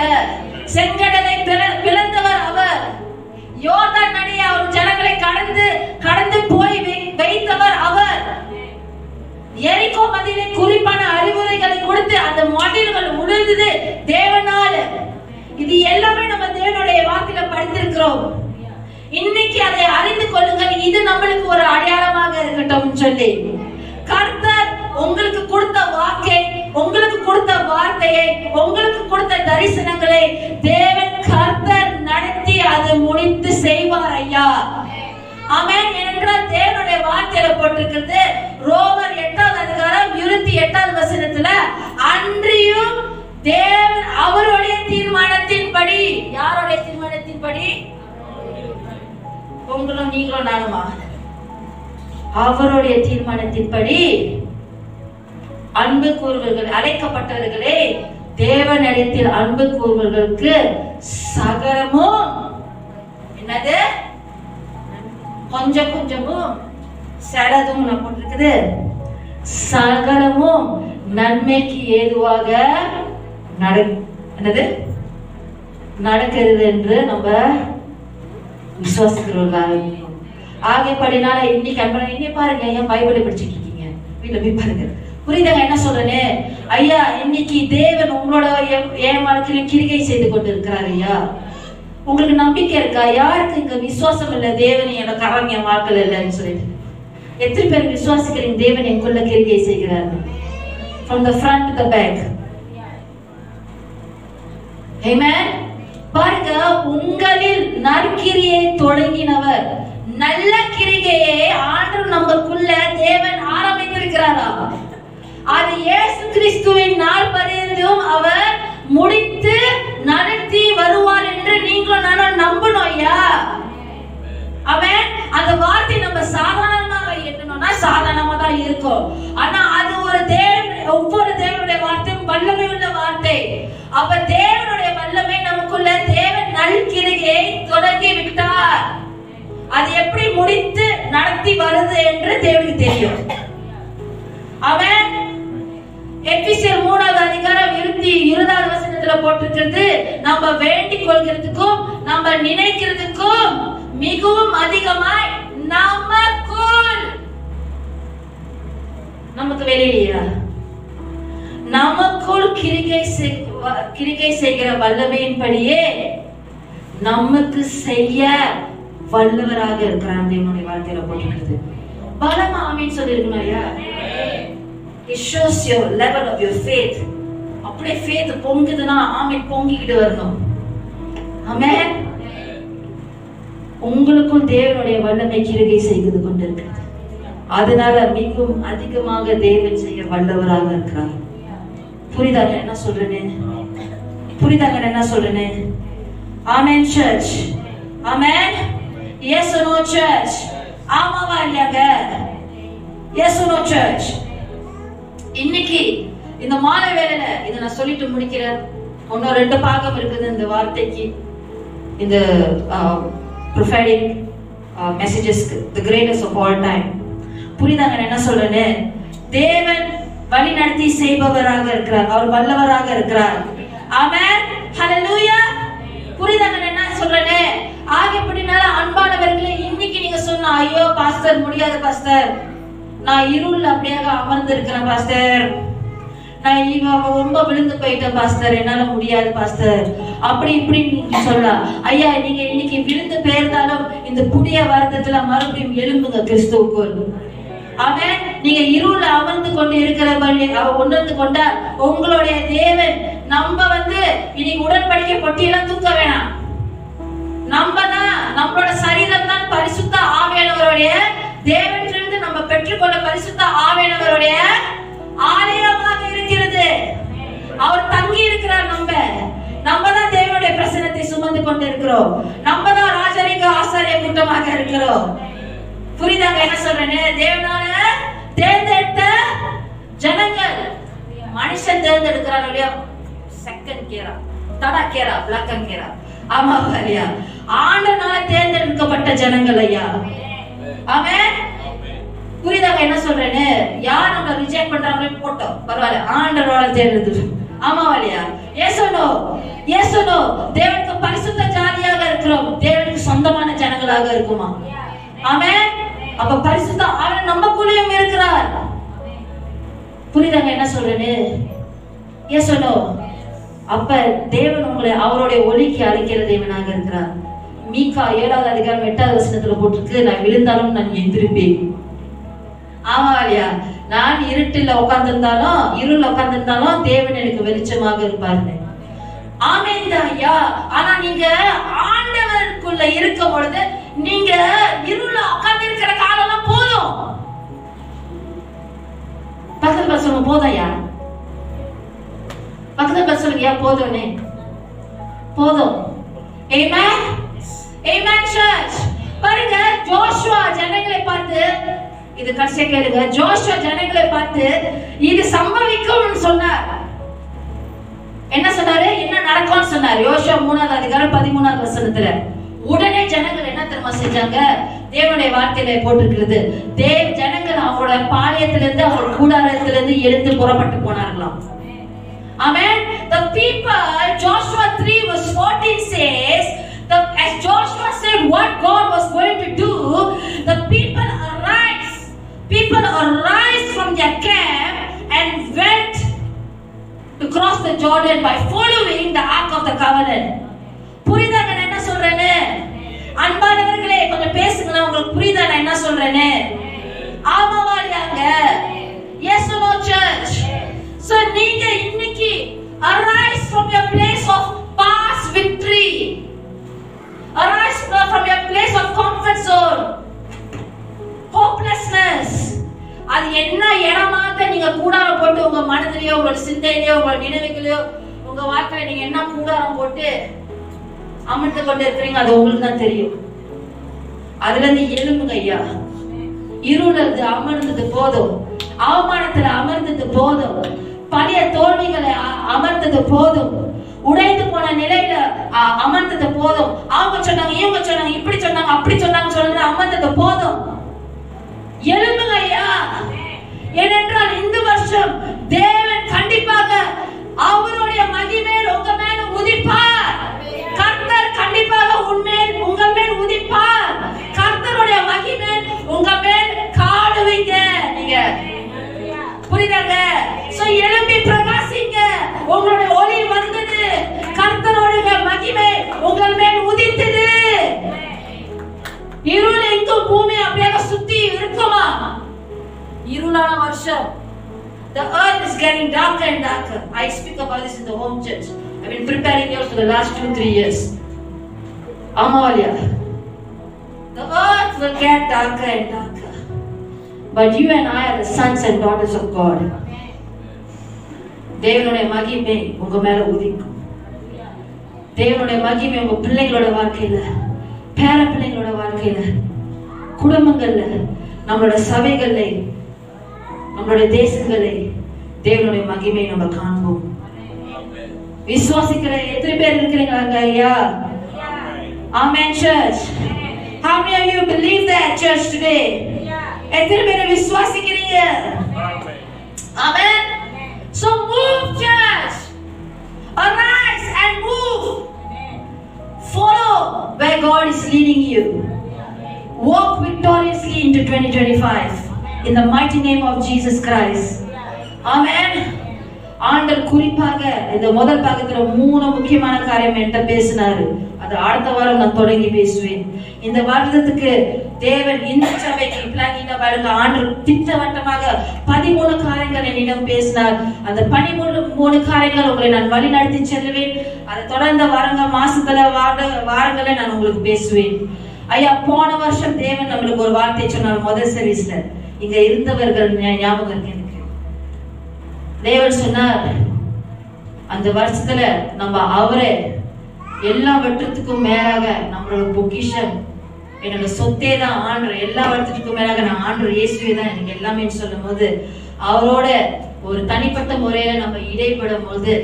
செங்கடலை பிளந்தவர் அவர், யோர்தான் நதியை அவர் ஜனங்களை கடந்து போய் வைத்தவர் அவர், எரிகோ மதிலை குறிப்பான அறிவுரைகளை கொடுத்து அந்த மதில்கள் உடைந்தது தேவனால. இது எல்லாமே நம்ம தேவனுடைய வார்த்தையில படித்திருக்கிறோம். இன்னைக்கு அதை அறிந்து கொள்ளுங்கள், இது நம்மளுக்கு ஒரு அடையாளமாக இருக்கட்டும் சொல்லி கர்த்தர் உங்களுக்கு கொடுத்த வாக்கை, உங்களுக்கு கொடுத்த வார்த்தையை, உங்களுக்கு கொடுத்த தரிசனங்களை தேவன் கர்த்தர் நடத்தி அதை முடித்து செய்வார் ஐயா. ஆமென். ஏனென்றால் தேவனுடைய வார்த்தையில போட்டிருக்கிறது, ரோமர் 8வது அதிகாரம் 28வது வசனத்துல, அன்றியும் தேவன் அவருடைய தீர்மானத்தின்படி, யாருடைய தீர்மானத்தின்படி? உங்களும் நீங்களும் நானுமா? அவருடைய தீர்மானத்தின்படி அன்பு கூறுவர்கள், அழைக்கப்பட்டவர்களே, தேவனிடத்தில் அன்பு கூறுவர்களுக்கு சகலமும் என்னது? கொஞ்சம் கொஞ்சமும் சடதும் போட்டிருக்குது, சகலமும் நன்மைக்கு ஏதுவாக நடக்கிறது என்று நம்ம விசுவாசிக்கிறவர்கள். ஆகைப்படினால இன்னைக்கு இன்னைக்கு பாருங்க, ஏன் பைபிளை படிச்சுட்டு இருக்கீங்க, வீட்டுல போய் பாருங்க. புரியுதாங்க என்ன சொல்றேன்னு? ஐயா, இன்னைக்கு தேவன் உங்களோட என் வாழ்க்கையில கிரிகை செய்து கொண்டு இருக்கிறார் ஐயா. உங்களுக்கு நம்பிக்கை இருக்கா? யாருக்கு இங்க விசுவாசம் இல்ல தேவன் எனக்கு கரங்க வாழ்க்கை இல்லைன்னு சொல்லிட்டு? எத்தனை பேர் விசுவாசிக்கிறீங்க தேவன் எனக்குள்ள கிரிகை செய்கிறார்? From the front to the back. Amen. பாருங்க, உங்களில் நற்கிரியை தொடங்கினவர், நல்ல கிரிகையை ஆண்டவர் நமக்குள்ள தேவன் ஆரம்பித்திருக்கிறாரா? அது இயேசு கிறிஸ்துவின் நாள் பரியந்தம் அவர் முடித்து நடத்தி வருவார் என்று நீங்களும் நானும் நம்பணும் ஐயா. ஆமென். அந்த வார்த்தை நம்ம சாதாரணமாக எண்ணணும்னா சாதாரணமா தான் இருக்கும். ஆனா அது ஒரு ஒவ்வொரு தேவனுடைய வார்த்தையும் வல்லமை உள்ள வார்த்தை. அப்ப தேவனுடைய வல்லமை நமக்குள்ள, தேவன் நல்கிரியை தொடங்கி விட்டார், அது எப்படி முடித்து நடத்தி வருது என்று தேவனுக்கு தெரியும். ஆமென். எபிசியர் 3வது அதிகாரம் 20வது வசனத்துல போட்டிருக்கிறது, நம்ம வேண்டிக் கொள்கிறதுக்கும் நம்ம நினைக்கிறதுக்கும் மிகவும் அதிகமாய் நமக்கு வெளியிலையா, நமக்குள் கிரிகை செய்கிற வல்லமையின்படியே நமக்கு செய்ய வல்லவராக இருக்கிறார் தேவனுடைய வார்த்தையில போட்டிருக்கிறது. பலமா ஆமீன் சொல்லிருக்கணும் ஐயா. It shows your level of your faith. அப்படியே faith பொங்குதுன்னா ஆமென் பொங்கிக்கிட்டு வரணும். ஆமென். உங்களுக்கும் தேவனுடைய வல்லமை கிரியை செய்து கொண்டிருக்கிறது. அதனால மிகவும் அதிகமாக தேவன் செய்ய வல்லவராக இருக்கிறார். புரியுதாங்க என்ன சொல்றேன்னு? புரியுதாங்க என்ன சொல்றேன்னு? Amen church. Amen. Yes or no church? ஆமாவா இல்லையாங்க? Yes or no church? இன்னைக்கு இந்த மாலை வேளையில இதை நான் சொல்லிட்டு முடிக்கிறேன். இன்னும் 2 பாகம் இருக்குது இந்த வார்த்தைக்கு, இந்த prophetic messages, the greatest of all time. புரியுதாங்க என்ன சொல்றேன்னு? தேவன் வழி நடத்தி செய்பவராக இருக்கிறார். அவர் வல்லவராக இருக்கிறார். ஆமென். ஹalleluya. புரியுதாங்க என்ன சொல்றேன்னு? ஆகைப்படினால அன்பானவர்களே, இன்னைக்கு நீங்க சொன்ன ஐயோ பாஸ்டர் முடியாது பாஸ்டர், நான் இருள்ல அப்படியே அமர்ந்து இருக்கிறேன் பாஸ்டர், நான் ரொம்ப விழுந்து போயிட்டேன் பாஸ்டர், என்னால முடியாது பாஸ்டர், அப்படி இப்படி நீங்க சொல்லலாம். ஐயா, நீங்க இன்னைக்கு விழுந்து போயிருந்தாலும் இந்த புதிய வருடத்துல மறுபடியும் எழும்புங்க கிறிஸ்துவுக்குள். ஆமென். நீங்க இருள்ல அமர்ந்து கொண்டு இருக்கிறபடி உணர்ந்து கொண்டா உங்களுடைய தேவன் நம்ம இன்னைக்கு உடன்படிக்கை பொட்டியெல்லாம் தூக்க வேணாம். நம்ம தான், நம்மளோட சரீரம் தான் பரிசுத்த ஆவியானவருடைய, தேவனிலிருந்து நம்ம பெற்றுக்கொண்ட பரிசுத்த ஆவியானவருடைய ஆலயமாக இருக்கிறது. அவர் தங்கி இருக்கிறார். நம்ம தான் தேவனுடைய பிரசன்னத்தை சுமந்து கொண்டு இருக்கிறோம். நம்ம தான் ராஜரீக ஆசாரிய கூட்டமாக இருக்கிறோம். புரியுதாங்க என்ன சொல்றேன்னு? தேவனால தேர்ந்தெடுத்த ஜனங்கள். மனுஷன் தேர்ந்தெடுக்கிறான் இல்லையா? செகண்ட் கேரா, தடா கேரா, பிளாக்கன் கேரா. ஆமா இல்லையா? ஆண்டவரால தேர்ந்தெடுக்கப்பட்ட ஜனங்கள் ஐயா. ஆமென். புரியுதாங்க என்ன சொல்றேன்னு? யார் நம்மள ரிஜெக்ட் பண்றாங்களோ போட்டோம் பரவாயில்ல, ஆண்டவரால தேர்ந்தெடுத்து. ஆமா இல்லையா? Yes or no? Yes or no? தேவனுக்கு பரிசுத்த ஜாதியாக இருக்கிறோம். தேவனுக்கு சொந்தமான ஜனங்களாக இருக்குமா? ஆமென். அப்ப பரிசுத்த ஆவியானவர் நமக்குள்ளேயும் இருக்கிறார். புரியுதாங்க என்ன சொல்றேன்னு? Yes or no? அப்ப தேவன் உங்களை அவருடைய ஒளிக்கு அழைக்கிற தேவனாக இருக்கிறார். மீகா 7வது அதிகாரம் 8வது வசனத்துல போட்டிருக்கு, நான் விழுந்தாலும் நான் எந்திரிப்பேன். ஆமா இல்லையா? நான் இருட்டில் உட்கார்ந்திருந்தாலும் இருள் உட்கார்ந்திருந்தாலும் தேவன் எனக்கு வெளிச்சமாக இருப்பாருன்னு. ஆமென் ஐயா. ஆனா நீங்க ஆண்டவருக்குள்ள இருக்கும் பொழுது நீங்க இருள உட்கார்ந்து இருக்கிற காலம்லாம் போதும். பக்கத்துல சொல்லுங்க போதையா? பக்கத்துல சொல்லுங்க போதும்னே. போதும். ஆமென். ஆமென் சர்ச். பாருங்க, ஜோஷுவா ஜனங்களை பார்த்து, இது கடைசியா கேளுங்க, ஜோஷுவா ஜனங்களை பார்த்து இது சம்பவிக்கும் சொன்னார். என்ன சொன்னாரு? என்ன நடக்கும்னு சொன்னார். யோசுவா 3வது அதிகாரம் 13வது வசனத்துல உடனே ஜனங்கள் என்ன தெரியுமா செஞ்சாங்க? தேவனுடைய வார்த்தையில போட்டிருக்கிறது, ஜனங்கள் அவங்களோட பாளையத்திலிருந்து அவங்க கூடாரத்திலிருந்து எழுந்து புறப்பட்டு போனார்களாம். Amen. The people, Joshua 3 verse 14 says, as Joshua said what God was going to do, the people arise from their camp and went to cross the Jordan by following the ark of the covenant. புரியுதாங்க நான் என்ன சொல்றேன்னு? அன்பானவர்களே கொஞ்சம் பேசுங்க, உங்களுக்கு புரியுதா நான் என்ன சொல்றேன்னு? ஆமாவா இல்லையாங்க? Yes or no church? So நீங்க இன்னைக்கு arise from your place of past victory. Arise from your place of comfort zone. Hopelessness. அது என்ன இடமாக நீங்க கூடாரம் போட்டு உங்க மனதிலேயோ உங்க சிந்தையிலேயோ உங்க நினைவுகளையோ உங்க வாழ்க்கையில நீங்க என்ன கூடாரம் போட்டு அமர்ந்து கொண்டு இருக்கிறீங்க, அது உங்களுக்கு தான் தெரியும். அதுல இருந்து எழும்புங்க ஐயா. இருளது அமர்ந்தது போதும், அவமானத்துல அமர்ந்தது போதும், பழைய தோல்விகளை அமர்ந்தது போதும், உடைந்து போன நிலையில அமர்ந்தது போதும். அவங்க சொன்னாங்க, இவங்க சொன்னாங்க, இப்படி சொன்னாங்க, அப்படி சொன்னாங்க சொல்றது அமர்ந்தது போதும். எழும்புங்க ஐயா. ஏனென்றால் இந்த வருஷம் தேவன் கண்டிப்பாக அவருடைய மகிமை உங்க மேல உதிப்பார். கர்த்தர் கண்டிப்பாக உங்க மேல் உதிப்பார். கர்த்தருடைய மகிமை உங்க மேல் காணுவீங்க நீங்க. புரியுதாங்க? சோ எழும்பி பிரகாசிங்க. உங்களுடைய ஒளி வந்தது, கர்த்தருடைய மகிமை உங்கள் மேல் உதித்தது. இருள் எங்கும் பூமி அப்படியே சுத்தி இருக்குமா? இருளான வருஷம் The earth is getting darker and darker. I speak about this in the home church. I've been preparing here for the last 2-3 years. Amalia. The earth will get darker and darker. But you and I are the sons and daughters of God. தேவனுடைய மகிமை உங்க மேல உதிக்கும். தேவனுடைய மகிமை உங்க பிள்ளைகளோட வாழ்க்கையில, பேர பிள்ளைகளோட வாழ்க்கையில, குடும்பங்கள்ல, நம்மளோட சபைகள்ல, நம்மளுடைய தேசங்களை தேவனுடைய மகிமையை நம்ம காண்போம். விசுவாசிக்கிற எத்தனை பேர் இருக்கிறீங்க ஐயா? Amen church. How many of you believe that church today? எத்தனை பேர் விசுவாசிக்கிறீங்க? Amen. So move church. Arise and move. Follow where God is leading you. Walk victoriously into 2025 in the mighty name of Jesus Christ. Amen. ஆண்டவர் குறிப்பாக இந்த முதல் பாகத்துல 3 முக்கியமான காரியம் என்கிட்ட பேசினாரு. அது அடுத்த வாரம் நான் தொடங்கி பேசுவேன். இந்த வருடத்துக்கு தேவன் இந்த சபைக்கு பிளானிங் பாருங்க, ஆண்டவர் திட்டவட்டமாக 13 காரியங்கள் என்னிடம் பேசினார். அந்த 13 காரியங்கள் உங்களை நான் வழி நடத்தி செல்வேன். அதை தொடர்ந்த மாசத்துல வாரங்களை நான் உங்களுக்கு பேசுவேன். ஐயா, போன வருஷம் தேவன் நம்மளுக்கு ஒரு வார்த்தை சொன்னார். முதல் சர்வீஸ்ல இங்க இருந்தவர்கள் ஞாபகம் இருக்கு எனக்கு. தேவன் சொன்னார், அந்த வருஷத்துல நம்ம அவரை எல்லா வட்டத்துக்கும் மேலாக நம்மளோட பொக்கிஷம், என்னோட சொத்தே தான் ஆண்டவர், எல்லா வட்டத்துக்கும் மேலாக நான் ஆண்டவர் இயேசுவே தான் எனக்கு எல்லாமே சொல்லும் போது, அவரோட ஒரு தனிப்பட்ட முறையில நம்ம இடைப்படும் போது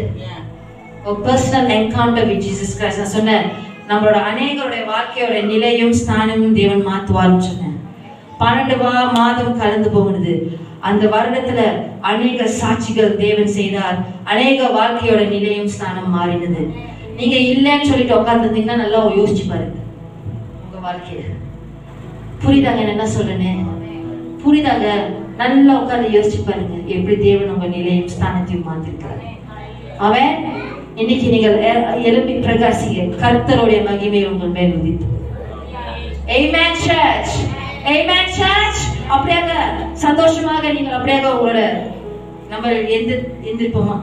ஒரு personal encounter with Jesus Christ. நான் சொன்னேன், நம்மளோட அநேகருடைய வாழ்க்கையோட நிலையும் ஸ்தானமும் தேவன் மாத்துவார்னு சொன்னேன். 12 மாதம் கடந்து போகுது. அந்த வருடத்துல அநேக சாட்சிகள் தேவன் செய்தார். அநேக வாழ்க்கையோட நிலையும் ஸ்தானம் மாறினது. நீங்க இல்லைன்னு சொல்லிட்டு உட்கார்ந்துருந்தீங்கன்னா நல்லா யோசிச்சு பாருங்க உங்க வாழ்க்கைய. புரியுதாங்க என்ன சொல்றேன்னு? புரியுதாங்க? நல்லா உட்கார்ந்து யோசிச்சு பாருங்க எப்படி தேவன் உங்க நிலையும் ஸ்தானத்தையும் மாத்திருக்காரு. அவன் இன்னைக்கு நீங்கள் எழுப்பி பிரகாசிங்க, கர்த்தருடைய மகிமை உங்கள் மேல் உதித்து. Amen church. Amen church. அப்படியாக சந்தோஷமாக நீங்கள் அப்படியாக உங்களோட நம்ம எந்திருப்போமா?